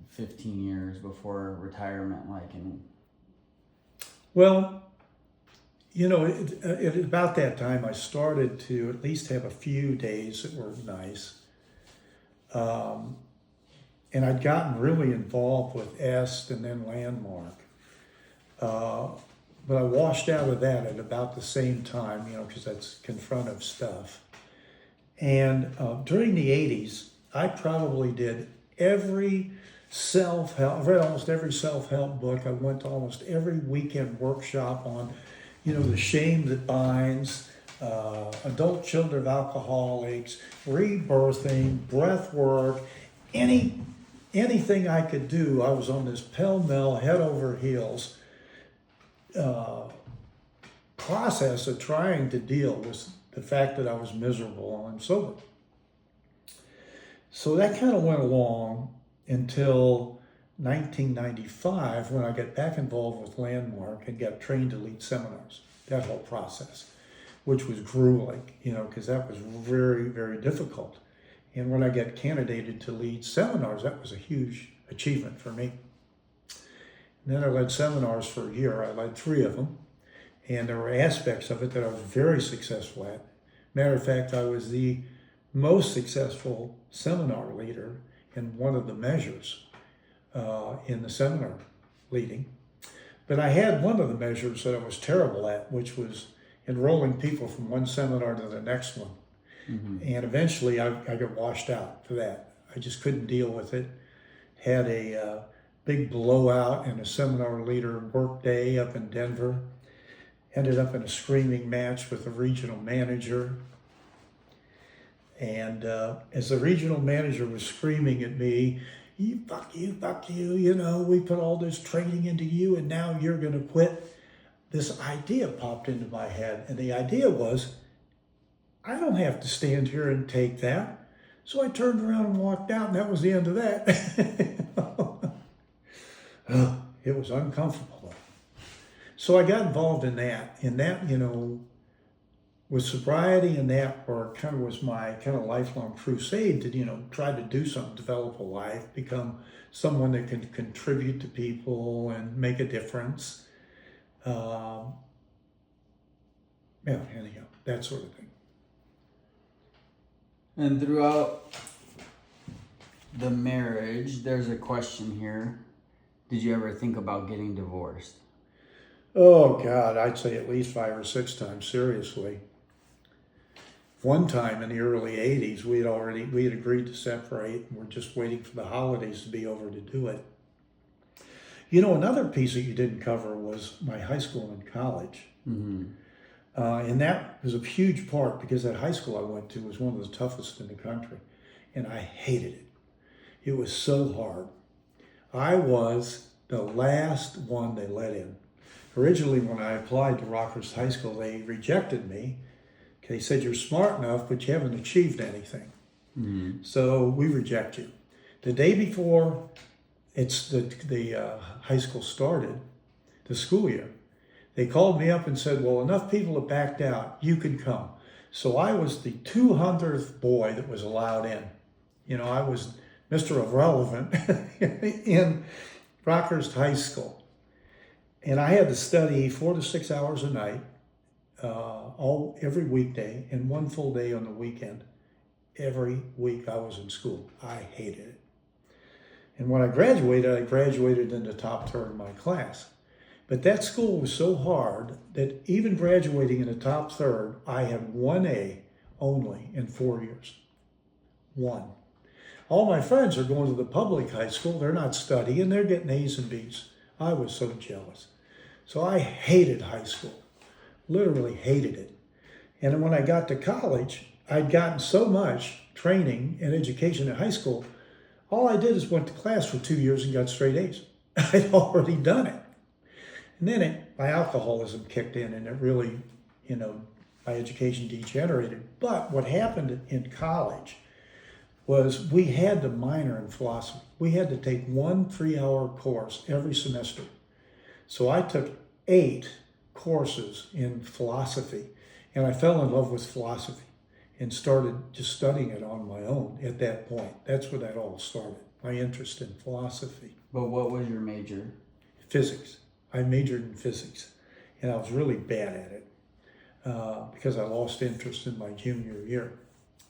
15 years before retirement like? And Well, you know, about that time, I started to at least have a few days that were nice. And I'd gotten really involved with Est and then Landmark. But I washed out of that at about the same time, you know, because that's confrontive stuff. And during the 80s, I probably did every self-help, I read almost every self-help book. I went to almost every weekend workshop on, you know, the shame that binds, adult children of alcoholics, rebirthing, breath work, anything I could do. I was on this pell-mell, head over heels process of trying to deal with the fact that I was miserable while I'm sober. So that kind of went along until 1995 when I got back involved with Landmark and got trained to lead seminars, that whole process, which was grueling, you know, because that was very, very difficult. And when I got candidated to lead seminars, that was a huge achievement for me. And then I led seminars for a year. I led 3 of them. And there were aspects of it that I was very successful at. Matter of fact, I was the most successful seminar leader in one of the measures in the seminar leading. But I had one of the measures that I was terrible at, which was enrolling people from one seminar to the next one. Mm-hmm. And eventually I got washed out for that. I just couldn't deal with it. Had a big blowout in a seminar leader work day up in Denver. Ended up in a screaming match with the regional manager. And as the regional manager was screaming at me, fuck you, you know, we put all this training into you and now you're going to quit. This idea popped into my head. And the idea was, I don't have to stand here and take that. So I turned around and walked out, and that was the end of that. It was uncomfortable. So I got involved in that. And that, you know, with sobriety and that kind of was my kind of lifelong crusade to, you know, try to do something, develop a life, become someone that can contribute to people and make a difference. Anyhow, that sort of thing. And throughout the marriage, there's a question here. Did you ever think about getting divorced? Oh, God, I'd say at least 5 or 6 times, seriously. One time in the early 80s, we had agreed to separate, and we're just waiting for the holidays to be over to do it. You know, another piece that you didn't cover was my high school and college. Mm-hmm. And that was a huge part because that high school I went to was one of the toughest in the country. And I hated it. It was so hard. I was the last one they let in. Originally, when I applied to Rockhurst High School, they rejected me. They said, you're smart enough, but you haven't achieved anything. Mm-hmm. So we reject you. The day before the high school started, the school year, they called me up and said, well, enough people have backed out. You can come. So I was the 200th boy that was allowed in. You know, I was Mr. Irrelevant in Rockhurst High School. And I had to study 4 to 6 hours a night, every weekday, and 1 full day on the weekend. Every week I was in school. I hated it. And when I graduated in the top third of my class. But that school was so hard that even graduating in the top third, I had 1 A only in 4 years. 1. All my friends are going to the public high school. They're not studying. They're getting A's and B's. I was so jealous. So I hated high school. Literally hated it. And then when I got to college, I'd gotten so much training and education in high school. All I did is went to class for 2 years and got straight A's. I'd already done it. And then my alcoholism kicked in, and it really, my education degenerated. But what happened in college was we had to minor in philosophy. We had to take 1 3-hour course every semester. So I took 8 courses in philosophy, and I fell in love with philosophy and started just studying it on my own at that point. That's where that all started, my interest in philosophy. But what was your major? Physics. I majored in physics, and I was really bad at it because I lost interest in my junior year,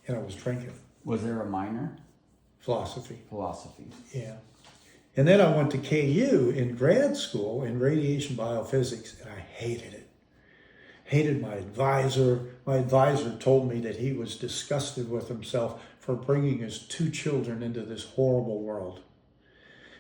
and I was drinking. Was there a minor? Philosophy. Philosophy. Yeah. And then I went to KU in grad school in radiation biophysics, and I hated it. Hated my advisor. My advisor told me that he was disgusted with himself for bringing his 2 children into this horrible world.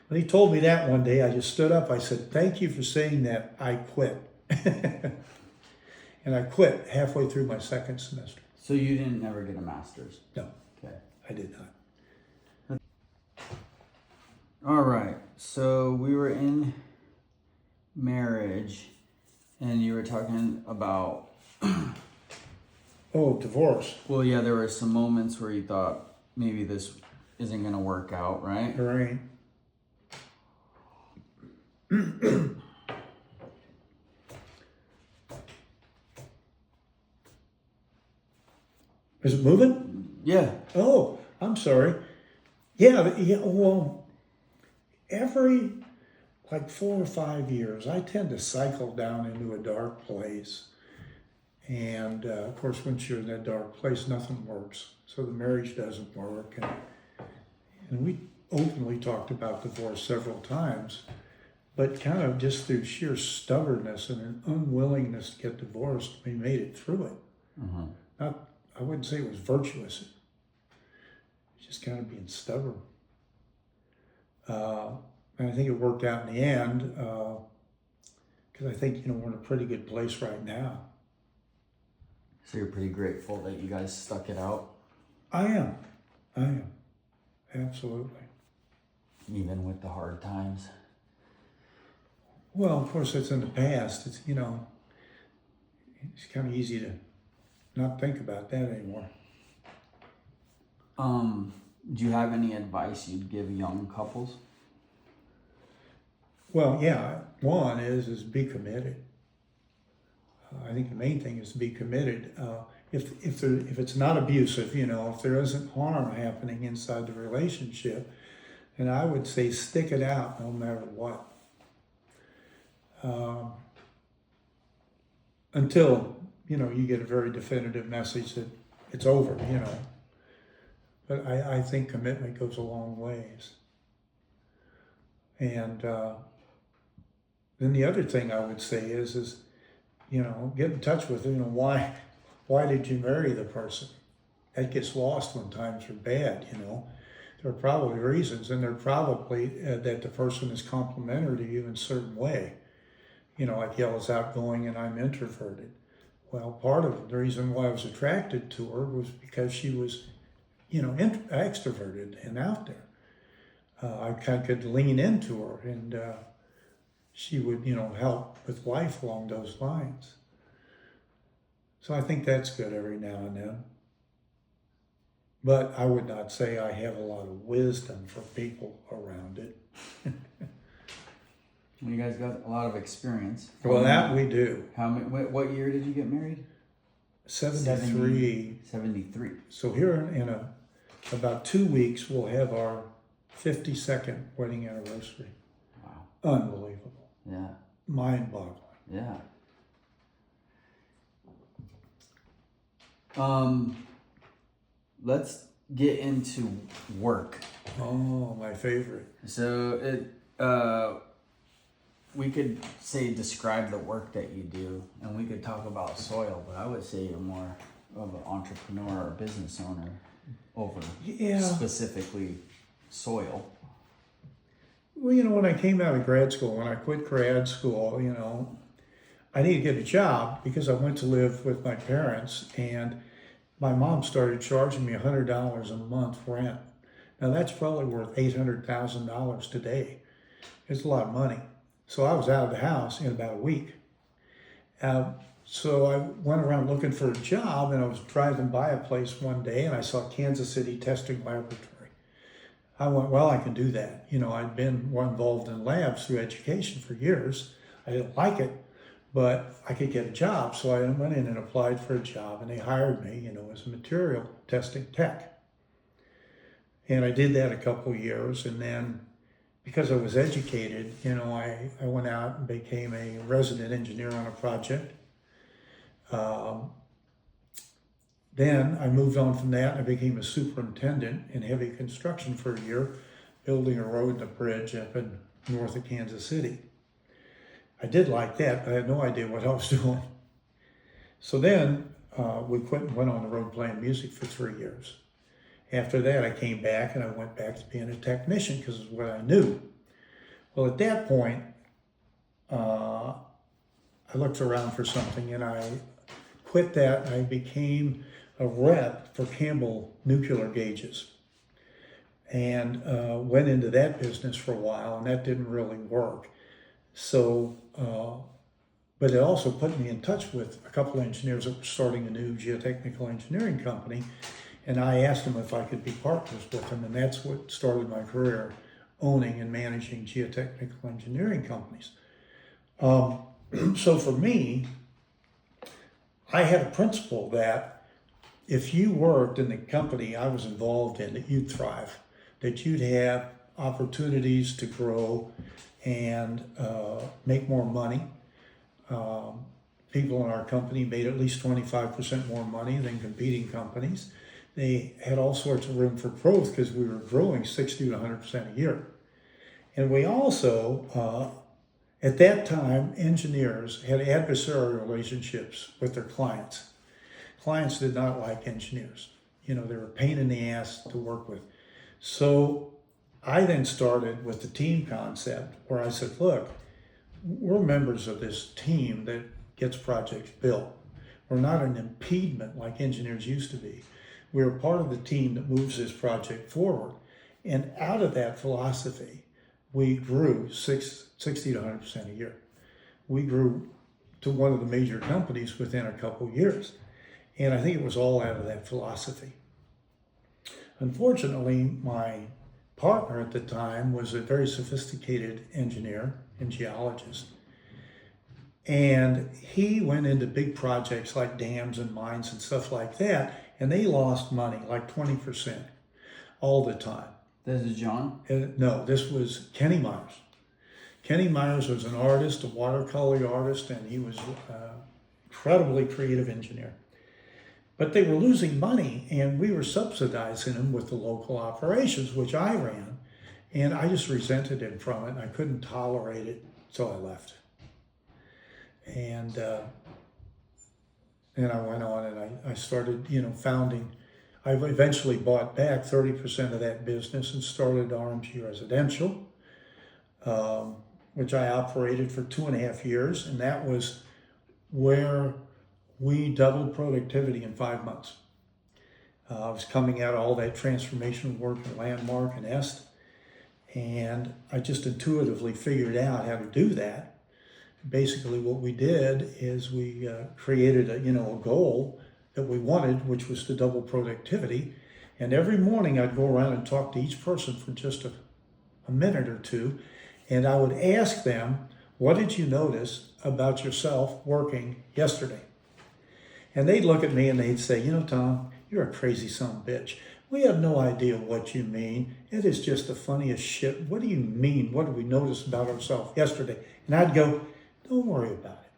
When he told me that one day, I just stood up. I said, "Thank you for saying that. I quit." And I quit halfway through my second semester. So you didn't ever get a master's? No, Okay. I did not. All right. So we were in marriage, and you were talking about... Oh, divorce. Well, yeah, there were some moments where you thought maybe this isn't going to work out, right? Right. Is it moving? Yeah. Oh, I'm sorry. Yeah, well, every 4 or 5 years, I tend to cycle down into a dark place. And of course, once you're in that dark place, nothing works. So the marriage doesn't work. And we openly talked about divorce several times, but kind of just through sheer stubbornness and an unwillingness to get divorced, we made it through it. Mm-hmm. I wouldn't say it was virtuous. Just kind of being stubborn. And I think it worked out in the end because I think, we're in a pretty good place right now. So you're pretty grateful that you guys stuck it out? I am. Absolutely. Even with the hard times? Well, of course, it's in the past. It's, it's kind of easy to not think about that anymore. Do you have any advice you'd give young couples? Well, yeah. One is be committed. I think the main thing is to be committed. If it's not abusive, if there isn't harm happening inside the relationship, then I would say stick it out no matter what. Until, you get a very definitive message that it's over, But I think commitment goes a long ways. And then the other thing I would say is get in touch with, why did you marry the person? That gets lost when times are bad, There are probably reasons, and they're probably that the person is complementary to you in a certain way. Like Yella's outgoing and I'm introverted. Well, part of the reason why I was attracted to her was because she was, extroverted and out there. I kind of could lean into her, and she would, help with life along those lines. So I think that's good every now and then. But I would not say I have a lot of wisdom for people around it. You guys got a lot of experience. Well, that we do. How many? What year did you get married? 73. 73. So here in about 2 weeks, we'll have our 52nd wedding anniversary. Wow. Unbelievable. Yeah. Mind-boggling. Yeah. Let's get into work. Oh, my favorite. So we could say describe the work that you do, and we could talk about soil, but I would say you're more of an entrepreneur or business owner over specifically soil. Well, when I came out of grad school, when I quit grad school, I needed to get a job because I went to live with my parents, and my mom started charging me $100 a month rent. Now that's probably worth $800,000 today. It's a lot of money. So I was out of the house in about a week. So I went around looking for a job, and I was driving by a place one day, and I saw Kansas City Testing Laboratory. I went, well, I can do that. You know, I'd been more involved in labs through education for years. I didn't like it, but I could get a job. So I went in and applied for a job, and they hired me, you know, as a material testing tech. And I did that a couple of years, and then because I was educated, you know, I went out and became a resident engineer on a project. Then I moved on from that, and I became a superintendent in heavy construction for a year, building a road and a bridge up in north of Kansas City. I did like that, but I had no idea what I was doing. So then we quit and went on the road playing music for 3 years. After that, I came back, and I went back to being a technician because it's what I knew. Well, at that point, I looked around for something, and I quit that, and I became a rep for Campbell nuclear gauges, and went into that business for a while, and that didn't really work. So, but it also put me in touch with a couple of engineers that were starting a new geotechnical engineering company, and I asked them if I could be partners with them, and that's what started my career, owning and managing geotechnical engineering companies. So for me, I had a principle that if you worked in the company I was involved in, that you'd thrive, that you'd have opportunities to grow and make more money. People in our company made at least 25% more money than competing companies. They had all sorts of room for growth because we were growing 60 to 100% a year. And we also, at that time, engineers had adversarial relationships with their clients. Clients did not like engineers. You know, they were a pain in the ass to work with. So I then started with the team concept where I said, look, we're members of this team that gets projects built. We're not an impediment like engineers used to be. We're part of the team that moves this project forward. And out of that philosophy, we grew 60 to 100% a year. We grew to one of the major companies within a couple of years. And I think it was all out of that philosophy. Unfortunately, my partner at the time was a very sophisticated engineer and geologist. And he went into big projects like dams and mines and stuff like that, and they lost money, like 20% all the time. This is John? No, this was Kenny Myers. Kenny Myers was an artist, a watercolor artist, and he was an incredibly creative engineer. But they were losing money, and we were subsidizing them with the local operations, which I ran, and I just resented him from it, and I couldn't tolerate it, so I left. And then I went on, and I started, founding. I eventually bought back 30% of that business and started RMG Residential, which I operated for 2.5 years, and that was where we doubled productivity in 5 months. I was coming out of all that transformational work in Landmark and Est, and I just intuitively figured out how to do that. Basically, what we did is we created a goal that we wanted, which was to double productivity. And every morning I'd go around and talk to each person for just a minute or two, and I would ask them, what did you notice about yourself working yesterday? And they'd look at me and they'd say, Tom, you're a crazy son of a bitch. We have no idea what you mean. It is just the funniest shit. What do you mean? What did we notice about ourselves yesterday? And I'd go, don't worry about it.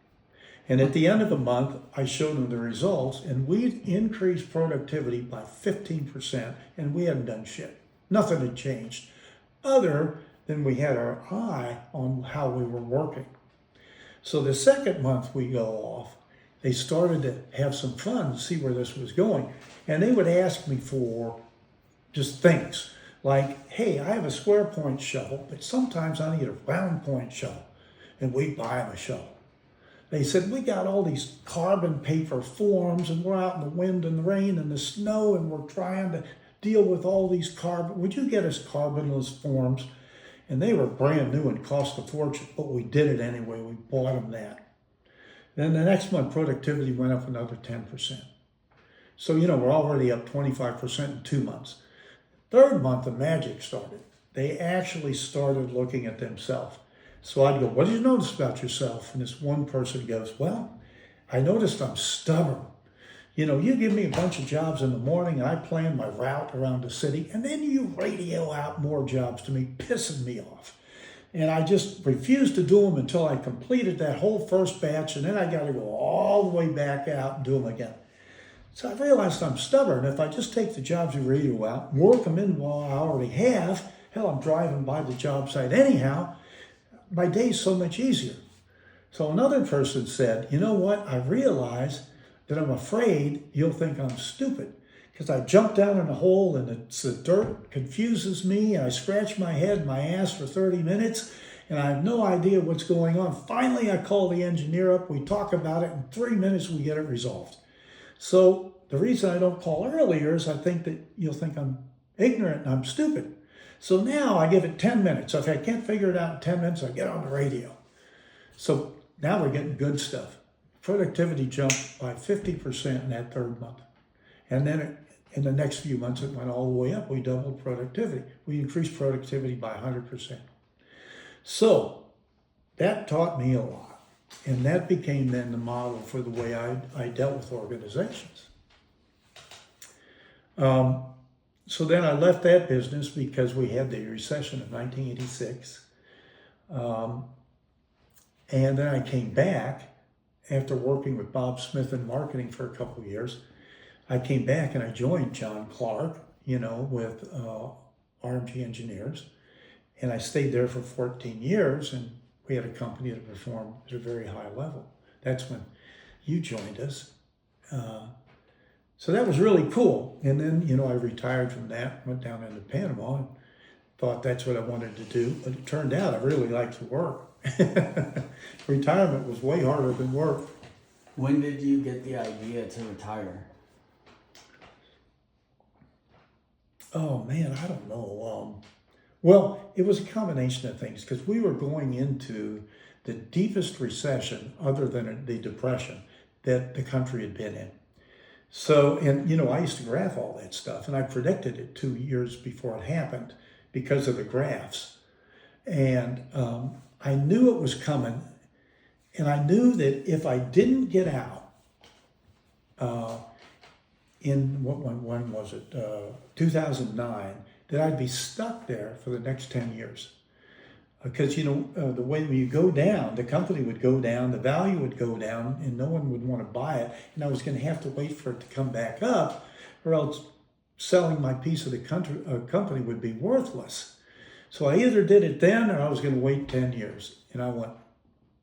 And at the end of the month, I showed them the results, and we'd increased productivity by 15%, and we hadn't done shit. Nothing had changed, other than we had our eye on how we were working. So the second month we go off, they started to have some fun to see where this was going. And they would ask me for just things like, hey, I have a square point shovel, but sometimes I need a round point shovel. And we'd buy them a shovel. They said, we got all these carbon paper forms and we're out in the wind and the rain and the snow and we're trying to deal with all these carbon. Would you get us carbonless forms? And they were brand new and cost a fortune, but we did it anyway. We bought them that. Then the next month, productivity went up another 10%. So, we're already up 25% in 2 months. Third month, the magic started. They actually started looking at themselves. So I'd go, what did you notice about yourself? And this one person goes, well, I noticed I'm stubborn. You give me a bunch of jobs in the morning and I plan my route around the city and then you radio out more jobs to me, pissing me off. And I just refused to do them until I completed that whole first batch and then I got to go all the way back out and do them again. So I realized I'm stubborn. If I just take the jobs you radio out, work them in while I already have, hell, I'm driving by the job site anyhow, my day's so much easier. So another person said, you know what, I realize that I'm afraid you'll think I'm stupid because I jump down in a hole and the dirt confuses me and I scratch my head, my ass for 30 minutes and I have no idea what's going on. Finally, I call the engineer up, we talk about it, in 3 minutes we get it resolved. So the reason I don't call earlier is I think that you'll think I'm ignorant and I'm stupid. So now I give it 10 minutes. So if I can't figure it out in 10 minutes, I get on the radio. So now we're getting good stuff. Productivity jumped by 50% in that third month. And then in the next few months, it went all the way up. We doubled productivity. We increased productivity by 100%. So that taught me a lot. And that became then the model for the way I dealt with organizations. So then I left that business because we had the recession of 1986. And then I came back after working with Bob Smith in marketing for a couple of years. I came back and I joined John Clark, with RMG Engineers. And I stayed there for 14 years and we had a company that performed at a very high level. That's when you joined us. So that was really cool. And then, I retired from that, went down into Panama and thought that's what I wanted to do. But it turned out I really liked to work. Retirement was way harder than work. When did you get the idea to retire? Oh man, I don't know. Well, it was a combination of things because we were going into the deepest recession other than the Depression that the country had been in. So, and I used to graph all that stuff and I predicted it 2 years before it happened because of the graphs. And I knew it was coming and I knew that if I didn't get out when was it, 2009, that I'd be stuck there for the next 10 years. Because, the way when you go down, the company would go down, the value would go down, and no one would want to buy it. And I was going to have to wait for it to come back up, or else selling my piece of the company would be worthless. So I either did it then, or I was going to wait 10 years. And I went,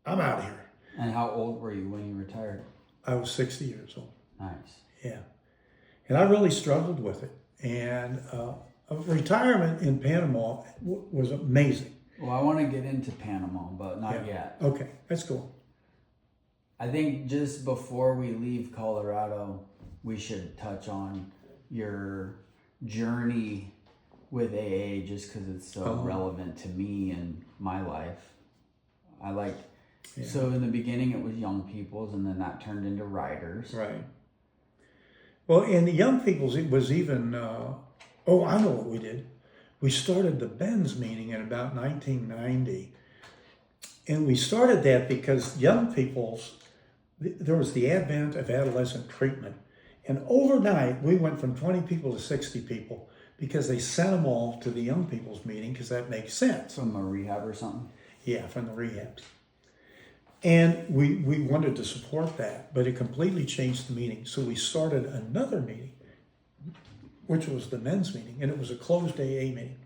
I'm out of here. And how old were you when you retired? I was 60 years old. Nice. Yeah. And I really struggled with it. And retirement in Panama was amazing. Well, I want to get into Panama, but not yet. Okay, that's cool. I think just before we leave Colorado, we should touch on your journey with AA just because it's so relevant to me and my life. So in the beginning it was young people's and then that turned into riders. Right. Well, in the young people's, it was even, I know what we did. We started the Benz meeting in about 1990. And we started that because young people's, there was the advent of adolescent treatment. And overnight, we went from 20 people to 60 people because they sent them all to the young people's meeting because that makes sense. From a rehab or something? Yeah, from the rehabs. And we wanted to support that, but it completely changed the meeting. So we started another meeting, which was the men's meeting, and it was a closed AA meeting.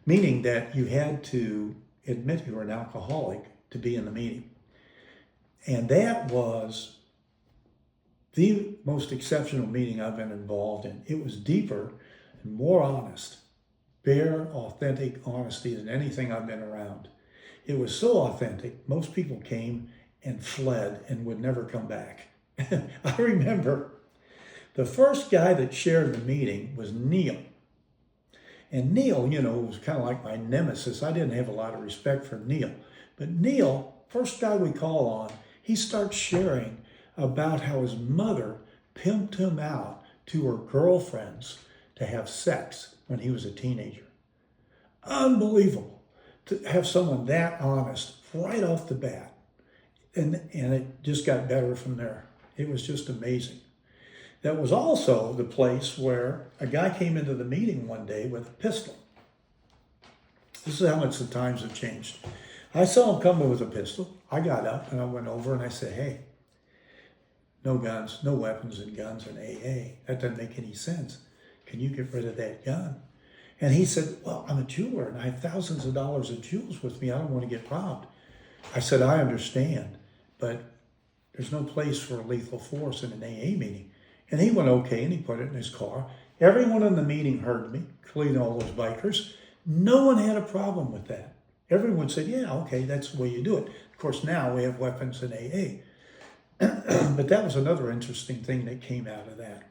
Meaning that you had to admit you were an alcoholic to be in the meeting. And that was the most exceptional meeting I've been involved in. It was deeper and more honest, bare, authentic honesty than anything I've been around. It was so authentic, most people came and fled and would never come back. I remember the first guy that shared the meeting was Neil. And Neil, was kind of like my nemesis. I didn't have a lot of respect for Neil. But Neil, first guy we call on, he starts sharing about how his mother pimped him out to her girlfriends to have sex when he was a teenager. Unbelievable to have someone that honest right off the bat. And it just got better from there. It was just amazing. That was also the place where a guy came into the meeting one day with a pistol. This is how much the times have changed. I saw him coming with a pistol. I got up and I went over and I said, hey, no guns, no weapons and guns in AA. That doesn't make any sense. Can you get rid of that gun? And he said, well, I'm a jeweler and I have thousands of dollars of jewels with me. I don't want to get robbed. I said, I understand, but there's no place for lethal force in an AA meeting. And he went okay, and he put it in his car. Everyone in the meeting heard me, including all those bikers. No one had a problem with that. Everyone said, yeah, okay, that's the way you do it. Of course, now we have weapons in AA. But that was another interesting thing that came out of that.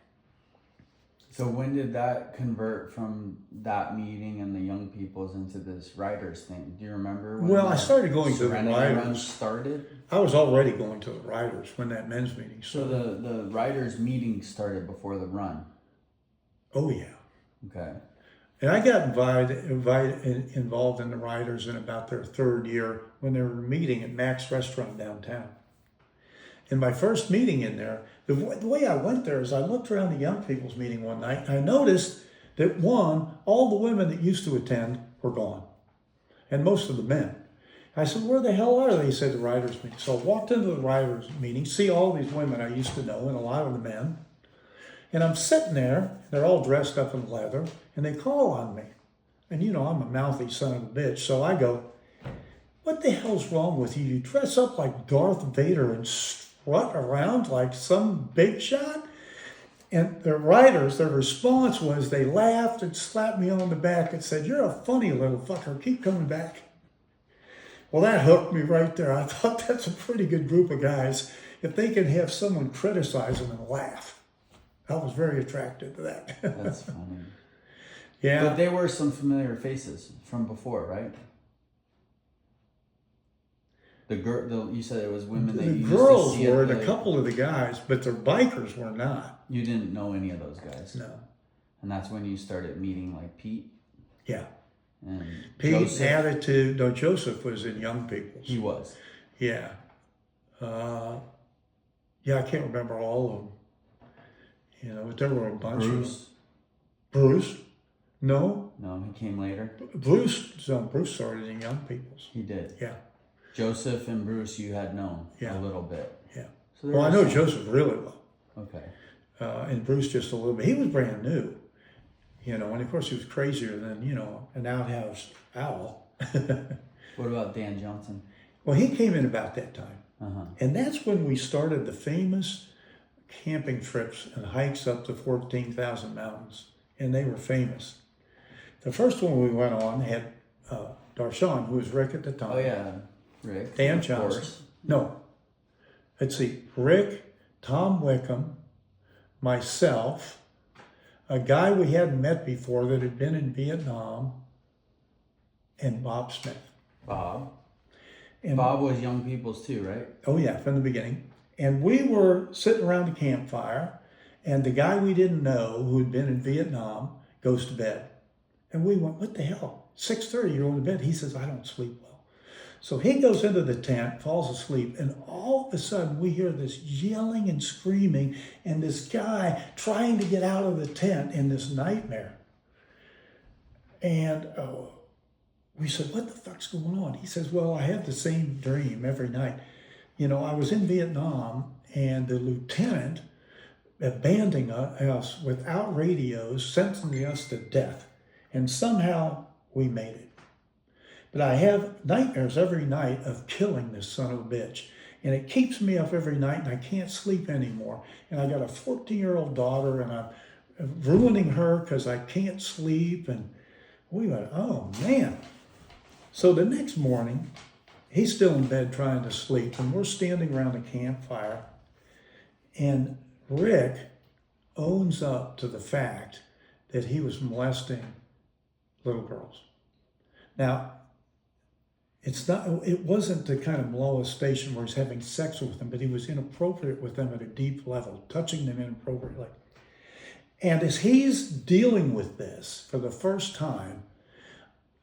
So when did that convert from that meeting and the young people's into this writers thing? Do you remember when I started going to the Serenity Run writers. started? I was already going to the writers when that men's meeting So started. the writers meeting started before the run. Oh, yeah. Okay. And I got involved in the writers in about their third year when they were meeting at Mac's Restaurant downtown. In my first meeting in there, the way I went there is I looked around the young people's meeting one night and I noticed that all the women that used to attend were gone. And most of the men. I said, where the hell are they? He said, the writers meeting. So I walked into the writers meeting, see all these women I used to know and a lot of the men. And I'm sitting there, they're all dressed up in leather, and they call on me. And I'm a mouthy son of a bitch, so I go, what the hell's wrong with you? You dress up like Darth Vader and strut around like some big shot? And the writers, their response was they laughed and slapped me on the back and said, you're a funny little fucker, keep coming back. Well, that hooked me right there. I thought that's a pretty good group of guys if they can have someone criticize them and laugh. I was very attracted to that. That's funny. Yeah. But they were some familiar faces from before, right? You said it was women that The you girls used to see were, at and a couple of the guys, but the bikers were not. You didn't know any of those guys? No. And that's when you started meeting like Pete? Yeah. And Pete, Joseph? Attitude. No, Joseph was in Young People's. He was. Yeah. I can't remember all of them. But there were a bunch of them. Bruce? No. No, he came later? Bruce started in Young People's. He did? Yeah. Joseph and Bruce you had known a little bit? Yeah. So I know Joseph really well. Okay. And Bruce just a little bit. He was brand new. And of course he was crazier than, an outhouse owl. What about Dan Johnson? Well, he came in about that time. Uh-huh. And that's when we started the famous camping trips and hikes up to 14,000 mountains. And they were famous. The first one we went on had Darshan, who was Rick at the time. Oh, yeah. Rick. Dan of Johnson. course. No. Let's see. Rick, Tom Wickham, myself, a guy we hadn't met before that had been in Vietnam, and Bob Smith. Bob. And Bob was Young People's too, right? Oh, yeah, from the beginning. And we were sitting around the campfire, and the guy we didn't know who had been in Vietnam goes to bed. And we went, what the hell? 6:30, you're going to bed. He says, I don't sleep well. So he goes into the tent, falls asleep, and all of a sudden we hear this yelling and screaming and this guy trying to get out of the tent in this nightmare. And we said, what the fuck's going on? He says, well, I have the same dream every night. I was in Vietnam and the lieutenant abandoning us without radios, sentencing us to death. And somehow we made it. But I have nightmares every night of killing this son of a bitch. And it keeps me up every night and I can't sleep anymore. And I got a 14-year-old daughter and I'm ruining her because I can't sleep. And we went, oh man. So the next morning, he's still in bed trying to sleep, and we're standing around a campfire, and Rick owns up to the fact that he was molesting little girls. Now, it wasn't the kind of molestation where he's having sex with them, but he was inappropriate with them at a deep level, touching them inappropriately. And as he's dealing with this for the first time,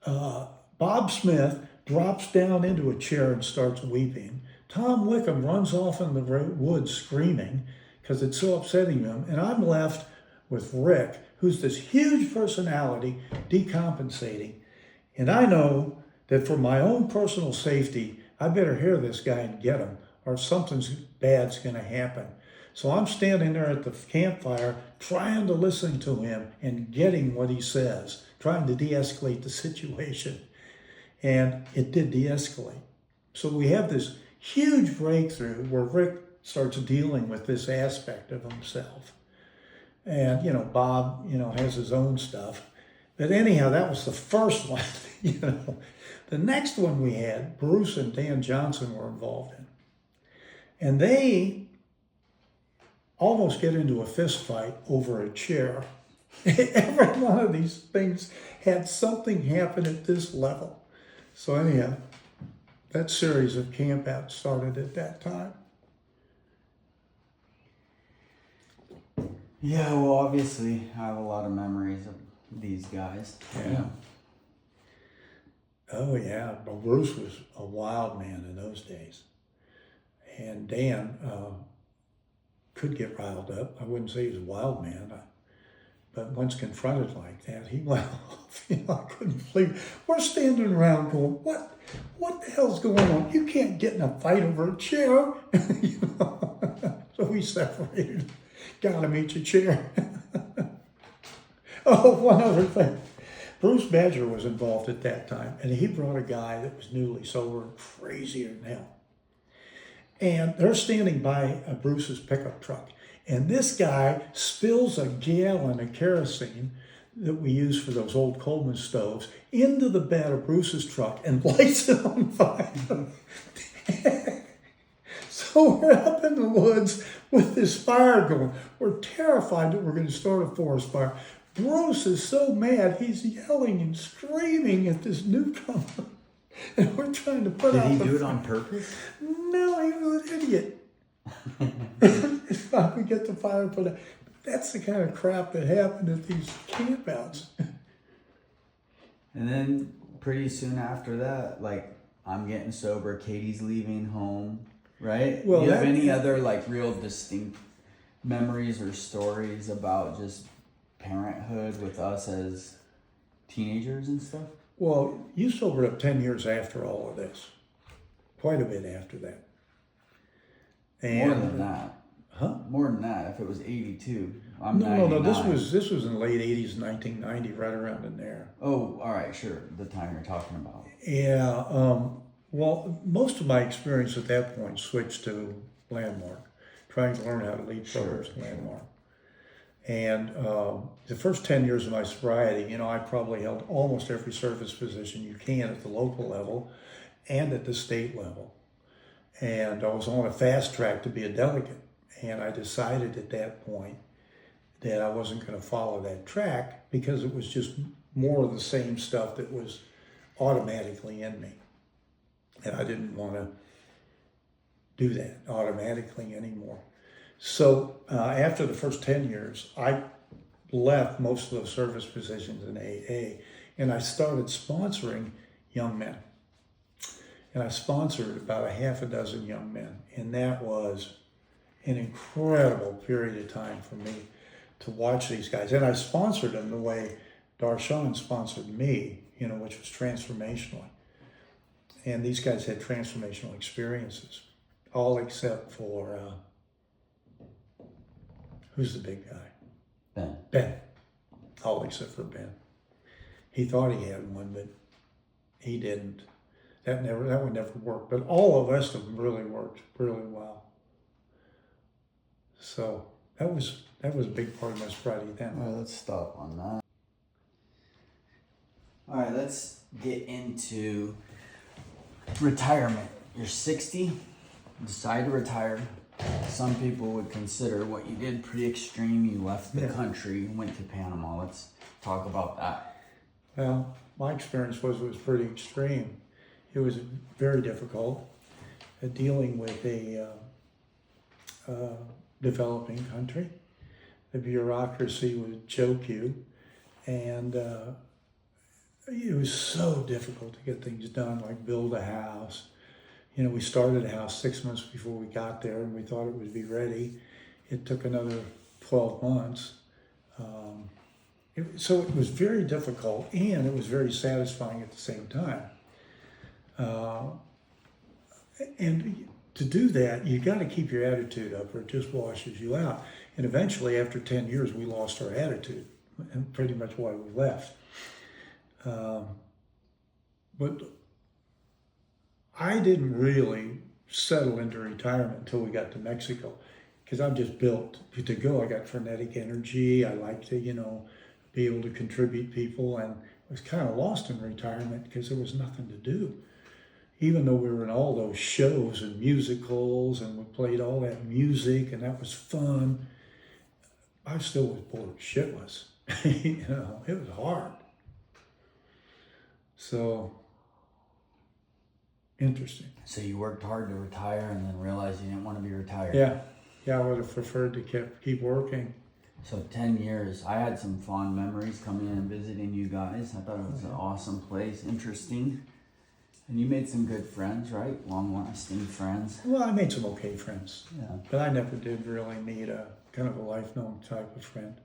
Bob Smith drops down into a chair and starts weeping. Tom Wickham runs off in the woods screaming because it's so upsetting him. And I'm left with Rick, who's this huge personality, decompensating. And I know that for my own personal safety, I better hear this guy and get him, or something's bad's going to happen. So I'm standing there at the campfire trying to listen to him and getting what he says, trying to de-escalate the situation. And it did de-escalate. So we have this huge breakthrough where Rick starts dealing with this aspect of himself. And, Bob, has his own stuff. But anyhow, that was the first one, The next one we had, Bruce and Dan Johnson were involved in. And they almost get into a fist fight over a chair. Every one of these things had something happen at this level. So anyhow, that series of campouts started at that time. Yeah, well, obviously, I have a lot of memories of these guys. Yeah. Oh, yeah. But Bruce was a wild man in those days. And Dan could get riled up. I wouldn't say he was a wild man, but once confronted like that, he went off. I couldn't believe. We're standing around going, what the hell's going on? You can't get in a fight over a chair. So we separated. Got him each a chair. Oh, one other thing. Bruce Badger was involved at that time, and he brought a guy that was newly sober, crazier than hell. And they're standing by Bruce's pickup truck, and this guy spills a gallon of kerosene that we use for those old Coleman stoves into the bed of Bruce's truck and lights it on fire. So we're up in the woods with this fire going. We're terrified that we're going to start a forest fire. Bruce is so mad, he's yelling and screaming at this newcomer. And we're trying to put out Did he do it on purpose? No, he was an idiot. It's fine, we get the fire put out. That's the kind of crap that happened at these campouts. And then pretty soon after that, I'm getting sober, Katie's leaving home, right? Well, do you have any other real distinct memories or stories about just parenthood with us as teenagers and stuff? Well, you sobered up 10 years after all of this. Quite a bit after that. And, more than that. Huh? More than that. If it was 82, I'm No, 99. this was in the late 80s, 1990, right around in there. Oh, all right, sure. The time you're talking about. Yeah, well, most of my experience at that point switched to Landmark, trying to learn how to lead programs in Landmark. And the first 10 years of my sobriety, I probably held almost every service position you can at the local level and at the state level. And I was on a fast track to be a delegate. And I decided at that point that I wasn't going to follow that track because it was just more of the same stuff that was automatically in me. And I didn't want to do that automatically anymore. So after the first 10 years, I left most of those service positions in AA, and I started sponsoring young men. And I sponsored about a half a dozen young men, and that was an incredible period of time for me to watch these guys. And I sponsored them the way Darshan sponsored me, which was transformationally. And these guys had transformational experiences, all except for, who's the big guy? Ben. All except for Ben. He thought he had one, but he didn't. That one never worked. But all of us of them really worked really well. So that was a big part of my sobriety then. All right, let's stop on that. All right, let's get into Retirement. You're 60, decide to retire. Some people would consider what you did pretty extreme. You left the country, went to Panama. Let's talk about that. Well, my experience was it was pretty extreme. It was very difficult dealing with a developing country. The bureaucracy would choke you, and it was so difficult to get things done, like build a house. You know, we started a house 6 months before we got there, and we thought it would be ready. It took another 12 months. So it was very difficult, and it was very satisfying at the same time. And to do that, you got to keep your attitude up, or it just washes you out. And eventually, after 10 years, we lost our attitude, and pretty much why we left. But I didn't really settle into retirement until we got to Mexico, because I'm just built to go. I got frenetic energy. I like to, be able to contribute people, and I was kind of lost in retirement because there was nothing to do. Even though we were in all those shows and musicals, and we played all that music, and that was fun, I still was bored shitless. It was hard. So, interesting. So you worked hard to retire and then realized you didn't want to be retired. Yeah, I would have preferred to keep working. So 10 years, I had some fond memories coming in and visiting you guys. I thought it was an awesome place, interesting. And you made some good friends, right? Long-lasting friends. Well, I made some okay friends. Yeah. But I never did really meet a kind of a lifelong type of friend.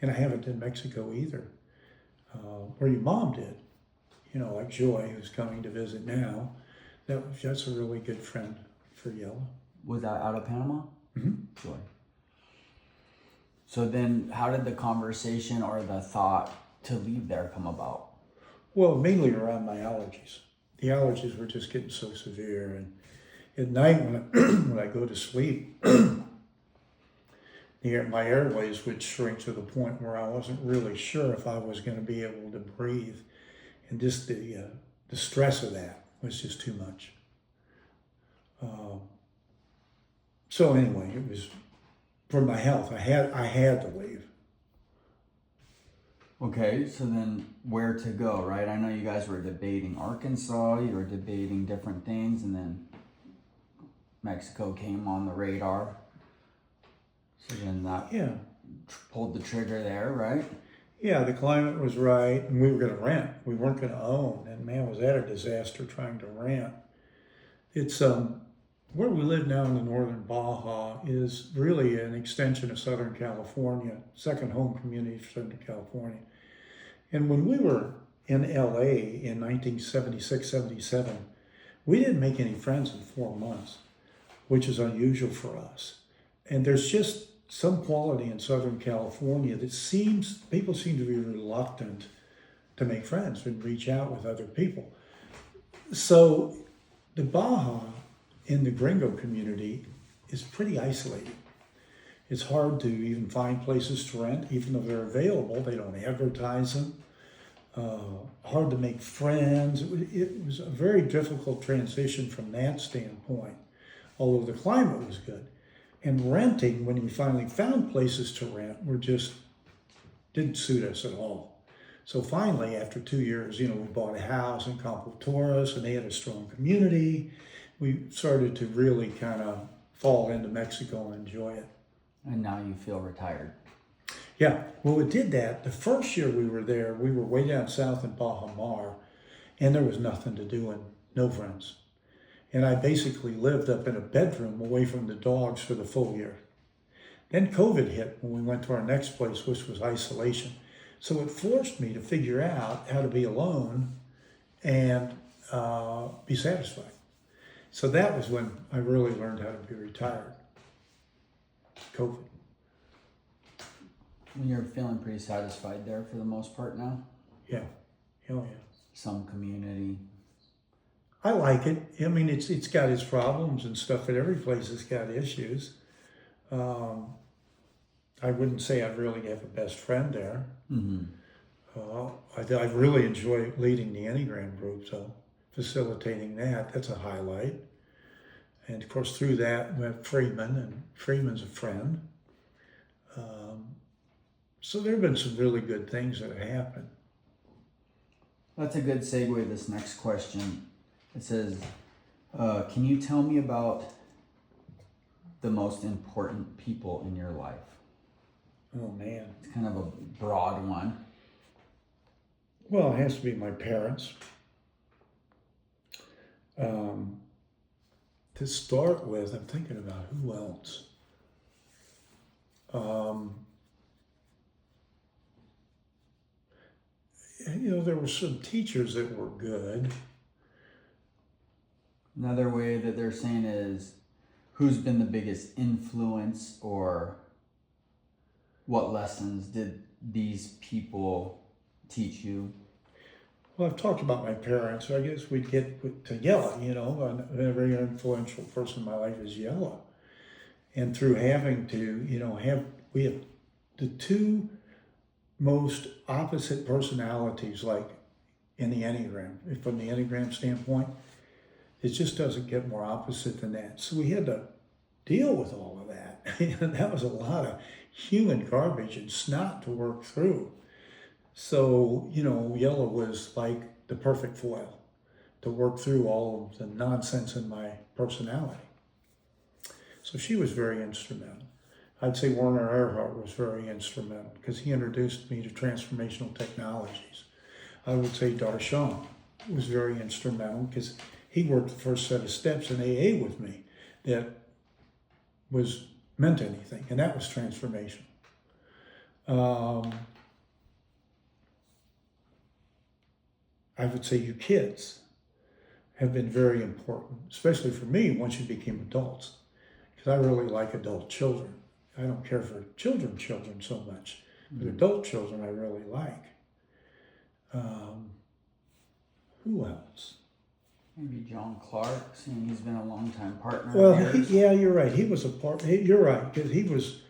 And I haven't in Mexico either. Where your mom did. Like Joy, who's coming to visit now. That's a really good friend for Yella. Was that out of Panama? Mm-hmm. Joy. So then how did the conversation or the thought to leave there come about? Well, mainly around my allergies. The allergies were just getting so severe. And at night when I go to sleep, my airways would shrink to the point where I wasn't really sure if I was going to be able to breathe. And just the stress of that was just too much. So anyway, it was for my health. I had to leave. Okay, so then where to go, right? I know you guys were debating Arkansas, you were debating different things, and then Mexico came on the radar. So then that pulled the trigger there, right? Yeah, the climate was right, and we were going to rent. We weren't going to own, and man, was that a disaster trying to rent. It's where we live now in the northern Baja is really an extension of Southern California, second home community for Southern California. And when we were in LA in 1976, 77, we didn't make any friends in 4 months, which is unusual for us. And there's just some quality in Southern California that people seem to be reluctant to make friends and reach out with other people. So the Baja in the gringo community is pretty isolated. It's hard to even find places to rent, even though they're available. They don't advertise them. Hard to make friends. It was a very difficult transition from that standpoint, although the climate was good. And renting, when we finally found places to rent, didn't suit us at all. So finally, after 2 years, we bought a house in Campo Torres, and they had a strong community. We started to really kind of fall into Mexico and enjoy it. And now you feel retired. Yeah, well, we did that. The first year we were there, we were way down south in Baja Mar, and there was nothing to do and no friends. And I basically lived up in a bedroom away from the dogs for the full year. Then COVID hit when we went to our next place, which was isolation. So it forced me to figure out how to be alone and be satisfied. So that was when I really learned how to be retired. COVID. You're feeling pretty satisfied there for the most part now? Yeah. Hell yeah. Some community. I like it. I mean, it's got its problems and stuff, but every place has got issues. I wouldn't say I really have a best friend there. Mm-hmm. I really enjoy leading the Enneagram group, though. facilitating that. That's a highlight. And of course, through that, we have Freeman, and Freeman's a friend. So there have been some really good things that have happened. That's a good segue to this next question. It says, can you tell me about the most important people in your life? Oh, man. It's kind of a broad one. Well, it has to be my parents. To start with, I'm thinking about who else. There were some teachers that were good. Another way that they're saying is, who's been the biggest influence, or what lessons did these people teach you? Well, I've talked about my parents, so I guess we'd get to Yella, a very influential person in my life is Yella. And through having to, we have the two most opposite personalities, like in the Enneagram. From the Enneagram standpoint, it just doesn't get more opposite than that. So we had to deal with all of that. And that was a lot of human garbage and snot to work through. So, Yella was like the perfect foil to work through all of the nonsense in my personality. So she was very instrumental. I'd say Werner Erhard was very instrumental because he introduced me to transformational technologies. I would say Darshan was very instrumental because he worked the first set of steps in AA with me that meant anything, and that was transformational. I would say you kids have been very important, especially for me once you became adults, because I really like adult children. I don't care for children so much, but adult children I really like. Who else? Maybe John Clark, seeing he's been a long-time partner. Well, yeah, you're right. He was a partner. You're right, because he was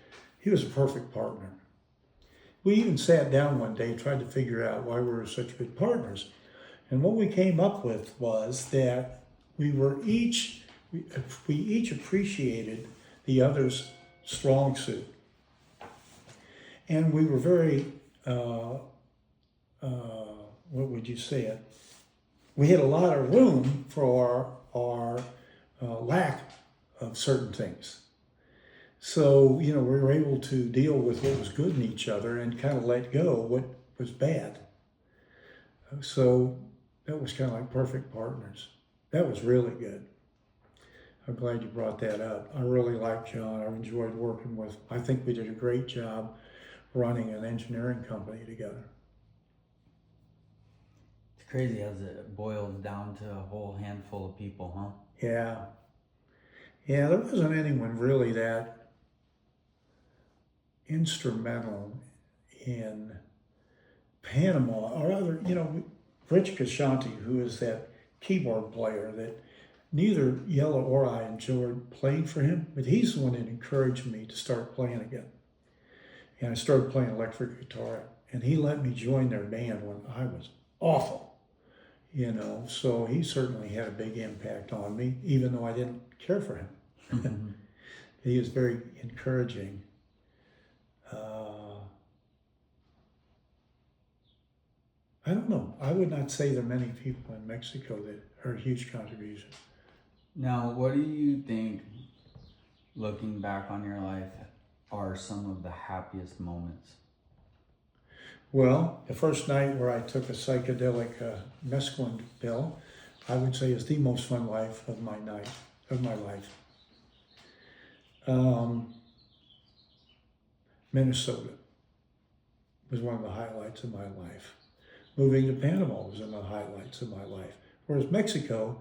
a perfect partner. We even sat down one day and tried to figure out why we were such good partners. And what we came up with was that we each appreciated the other's strong suit. And we were very, what would you say it? We had a lot of room for our lack of certain things. So, we were able to deal with what was good in each other and kind of let go what was bad. So that was kind of like perfect partners. That was really good. I'm glad you brought that up. I really like John. I've enjoyed working with him. I think we did a great job running an engineering company together. It's crazy as it boils down to a whole handful of people, huh? Yeah. Yeah, there wasn't anyone really that instrumental in Panama, or rather, Rich Kashanti, who is that keyboard player that neither Yella or I enjoyed playing for him, but he's the one that encouraged me to start playing again. And I started playing electric guitar, and he let me join their band when I was awful, so he certainly had a big impact on me, even though I didn't care for him. Mm-hmm. He was very encouraging. I don't know. I would not say there are many people in Mexico that are a huge contribution. Now, what do you think, looking back on your life, are some of the happiest moments? Well, the first night where I took a psychedelic mescaline pill, I would say is the most fun life of my life. Minnesota was one of the highlights of my life. Moving to Panama was one of the highlights of my life. Whereas Mexico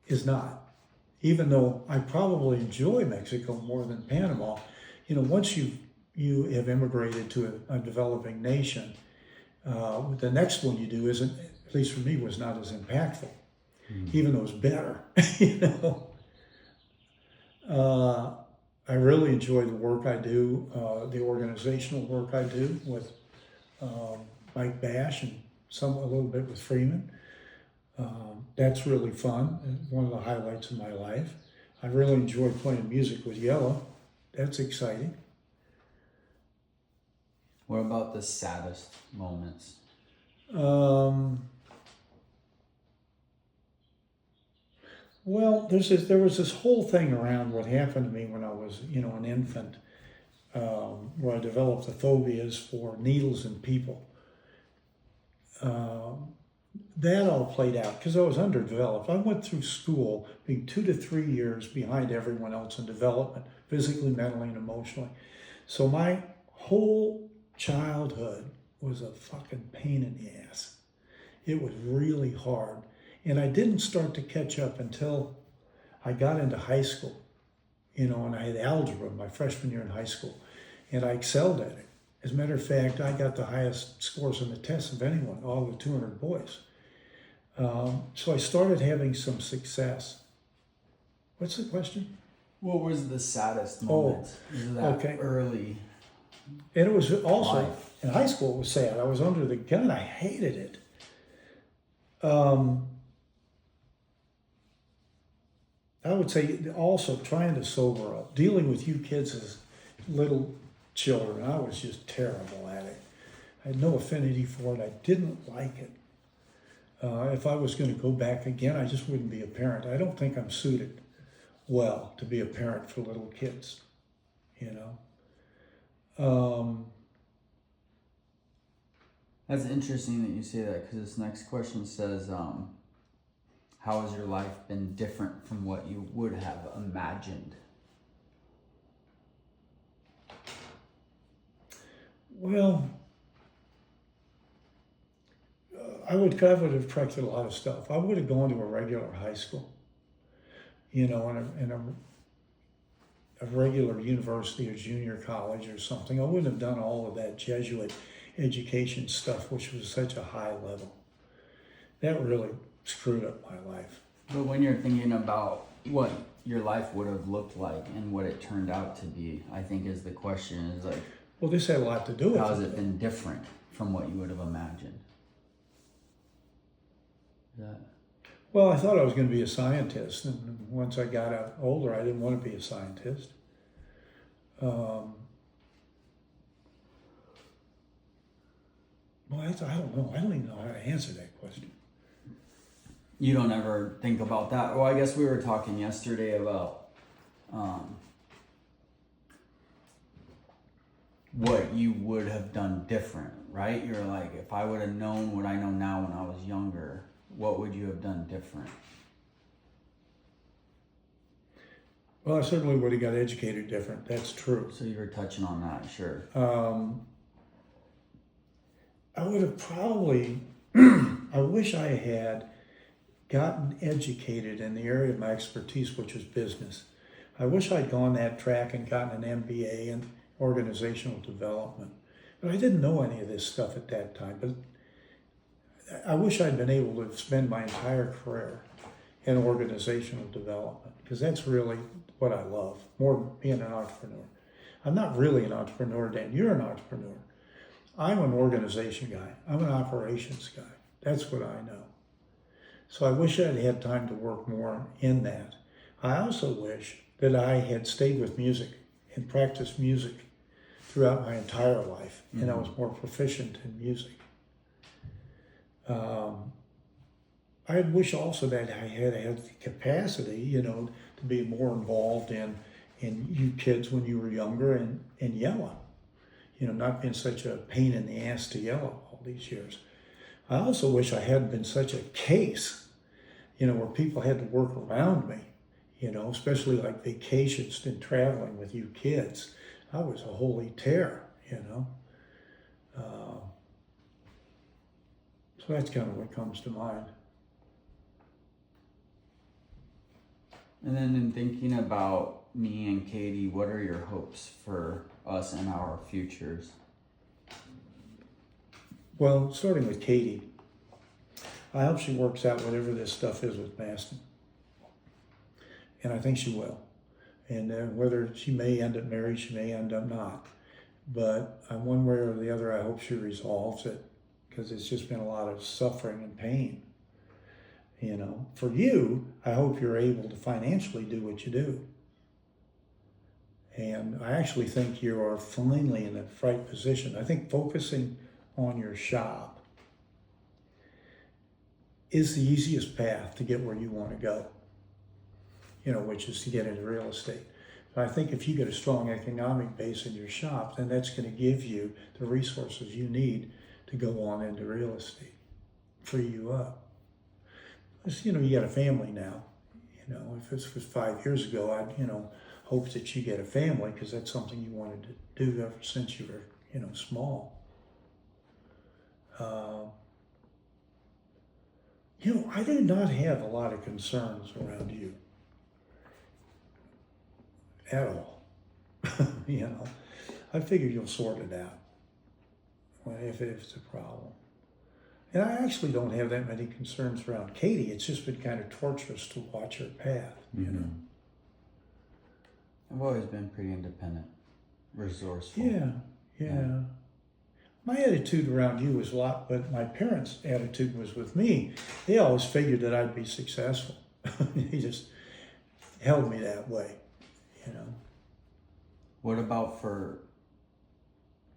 is not. Even though I probably enjoy Mexico more than Panama, once you have immigrated to a developing nation, the next one you do isn't, at least for me, was not as impactful, even though it's better. I really enjoy the work I do, the organizational work I do with Mike Bash and a little bit with Freeman. That's really fun. It's one of the highlights of my life. I really enjoy playing music with Yellow. That's exciting. What about the saddest moments? Well, there was this whole thing around what happened to me when I was, an infant, where I developed the phobias for needles and people. That all played out because I was underdeveloped. I went through school being 2 to 3 years behind everyone else in development, physically, mentally, and emotionally. So my whole childhood was a fucking pain in the ass. It was really hard. And I didn't start to catch up until I got into high school, and I had algebra my freshman year in high school, and I excelled at it. As a matter of fact, I got the highest scores on the test of anyone, all the 200 boys. So I started having some success. What's the question? What was the saddest moment? Was that okay. early? And it was also, life? in high school, it was sad. I was under the gun. I hated it. I would say also trying to sober up, dealing with you kids as little children. I was just terrible at it. I had no affinity for it. I didn't like it. If I was going to go back again, I just wouldn't be a parent. I don't think I'm suited well to be a parent for little kids, That's interesting that you say that, because this next question says, how has your life been different from what you would have imagined? Well, I would have corrected a lot of stuff. I would have gone to a regular high school, and a regular university or junior college or something. I wouldn't have done all of that Jesuit education stuff, which was such a high level. That really screwed up my life. But when you're thinking about what your life would have looked like and what it turned out to be, I think is the question is like, well, this had a lot to do with it. How has it been different from what you would have imagined? Well, I thought I was going to be a scientist, and once I got older, I didn't want to be a scientist. Well, I don't know. I don't even know how to answer that question. You don't ever think about that? Well, I guess we were talking yesterday about what you would have done different, right? You're like, if I would have known what I know now when I was younger, what would you have done different? Well, I certainly would have got educated different. That's true. So you were touching on that, sure. I would have probably, I wish I had gotten educated in the area of my expertise, which was business. I wish I'd gone that track and gotten an MBA in organizational development. But I didn't know any of this stuff at that time. But I wish I'd been able to spend my entire career in organizational development, because that's really what I love, more than being an entrepreneur. I'm not really an entrepreneur, Dan. You're an entrepreneur. I'm an organization guy. I'm an operations guy. That's what I know. So I wish I'd had time to work more in that. I also wish that I had stayed with music and practiced music throughout my entire life, and I was more proficient in music. I wish also that I had the capacity, to be more involved in you kids when you were younger and Yellow. Not being such a pain in the ass to Yellow all these years. I also wish I hadn't been such a case, where people had to work around me, especially like vacations and traveling with you kids. I was a holy terror, So that's kind of what comes to mind. And then in thinking about me and Katie, what are your hopes for us and our futures? Well, starting with Katie, I hope she works out whatever this stuff is with Maston. And I think she will. And whether she may end up married, she may end up not. But one way or the other, I hope she resolves it, because it's just been a lot of suffering and pain. You know, for you, I hope you're able to financially do what you do. And I actually think you are finally in the right position. I think focusing on your shop is the easiest path to get where you want to go, you know, which is to get into real estate. But I think if you get a strong economic base in your shop, then that's going to give you the resources you need to go on into real estate, free you up. Because, you know, you got a family now. You know, if this was 5 years ago, I'd, you know, hope that you get a family because that's something you wanted to do ever since you were, you know, small. You know, I do not have a lot of concerns around you at all. You know, I figure you'll sort it out if it's a problem. And I actually don't have that many concerns around Katie. It's just been kind of torturous to watch her path, you know. I've always been pretty independent, resourceful. Yeah. My attitude around you was a lot, but my parents' attitude was with me. They always figured that I'd be successful. They just held me that way, you know. What about for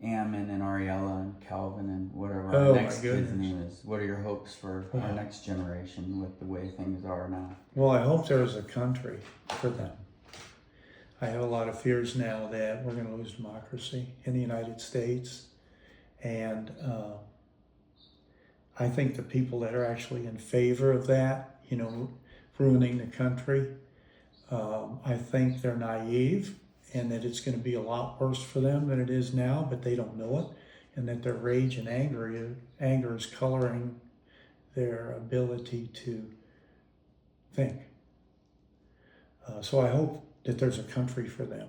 Ammon and Ariella and Calvin and whatever Oh, our my next kid's goodness. name is? What are your hopes for our next generation with the way things are now? Well, I hope there's a country for them. I have a lot of fears now that we're going to lose democracy in the United States. And I think the people that are actually in favor of that, you know, ruining the country, I think they're naive and that it's going to be a lot worse for them than it is now, but they don't know it. And that their rage and anger is coloring their ability to think. So I hope that there's a country for them.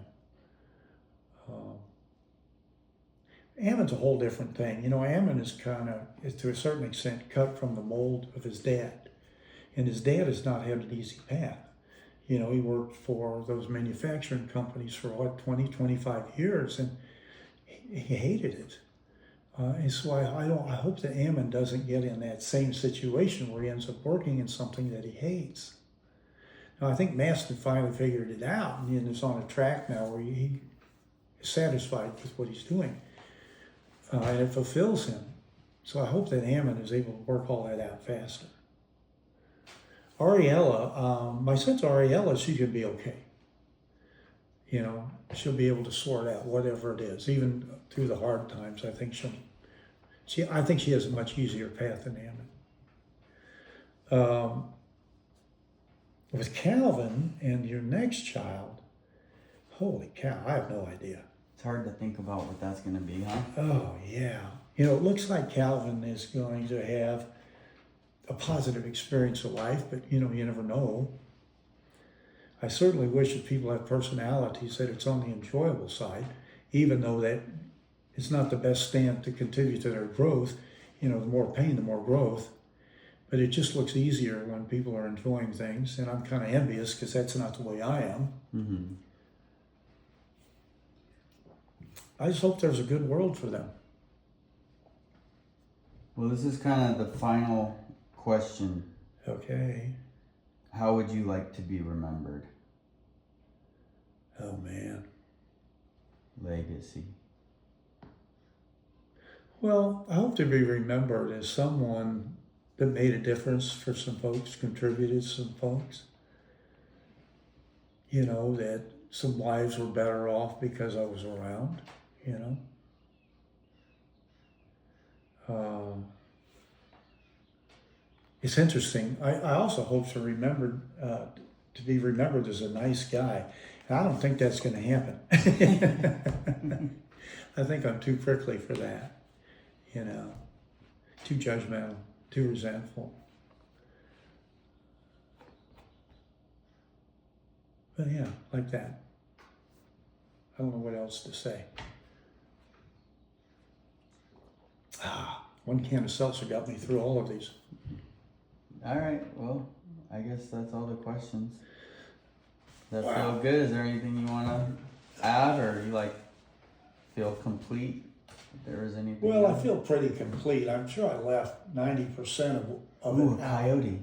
Ammon's a whole different thing. You know, Ammon is to a certain extent, cut from the mold of his dad. And his dad has not had an easy path. You know, he worked for those manufacturing companies for, 20, 25 years, and he hated it. And so I hope that Ammon doesn't get in that same situation where he ends up working in something that he hates. Now, I think Maston finally figured it out, and is on a track now where he is satisfied with what he's doing. And it fulfills him. So I hope that Ammon is able to work all that out faster. Ariella, my sense of Ariella, she could be okay. You know, she'll be able to sort out whatever it is, even through the hard times. I think she has a much easier path than Ammon. With Calvin and your next child, holy cow, I have no idea. It's hard to think about what that's going to be, huh? Oh, yeah. You know, it looks like Calvin is going to have a positive experience of life, but, you know, you never know. I certainly wish that people have personalities that it's on the enjoyable side, even though that it's not the best stand to contribute to their growth. You know, the more pain, the more growth. But it just looks easier when people are enjoying things, and I'm kind of envious because that's not the way I am. Mm-hmm. I just hope there's a good world for them. Well, this is kind of the final question. Okay. How would you like to be remembered? Oh, man. Legacy. Well, I hope to be remembered as someone that made a difference for some folks, contributed to some folks. You know, that some lives were better off because I was around, you know. It's interesting. I also hope to be remembered as a nice guy. And I don't think that's going to happen. I think I'm too prickly for that, you know, too judgmental, too resentful. But yeah, like that. I don't know what else to say. One can of seltzer got me through all of these. All right, well, I guess that's all the questions. Does that Wow. feel good? Is there anything you want to add, or you feel complete? If there was anything Well, I else? feel pretty complete. I'm sure I left 90% of Ooh, it a out. coyote.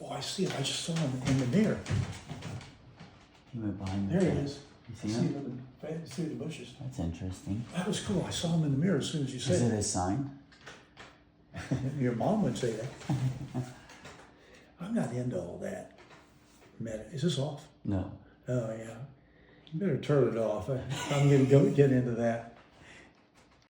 Oh, I see it. I just saw him in the mirror. He went behind There the he fence. is. You I see see him? him through the bushes. That's interesting. That was cool. I saw him in the mirror as soon as you Is said it a sign? it. Your mom would say that. I'm not into all that. Is this off? No. Oh, yeah. You better turn it off. I'm going to get into that.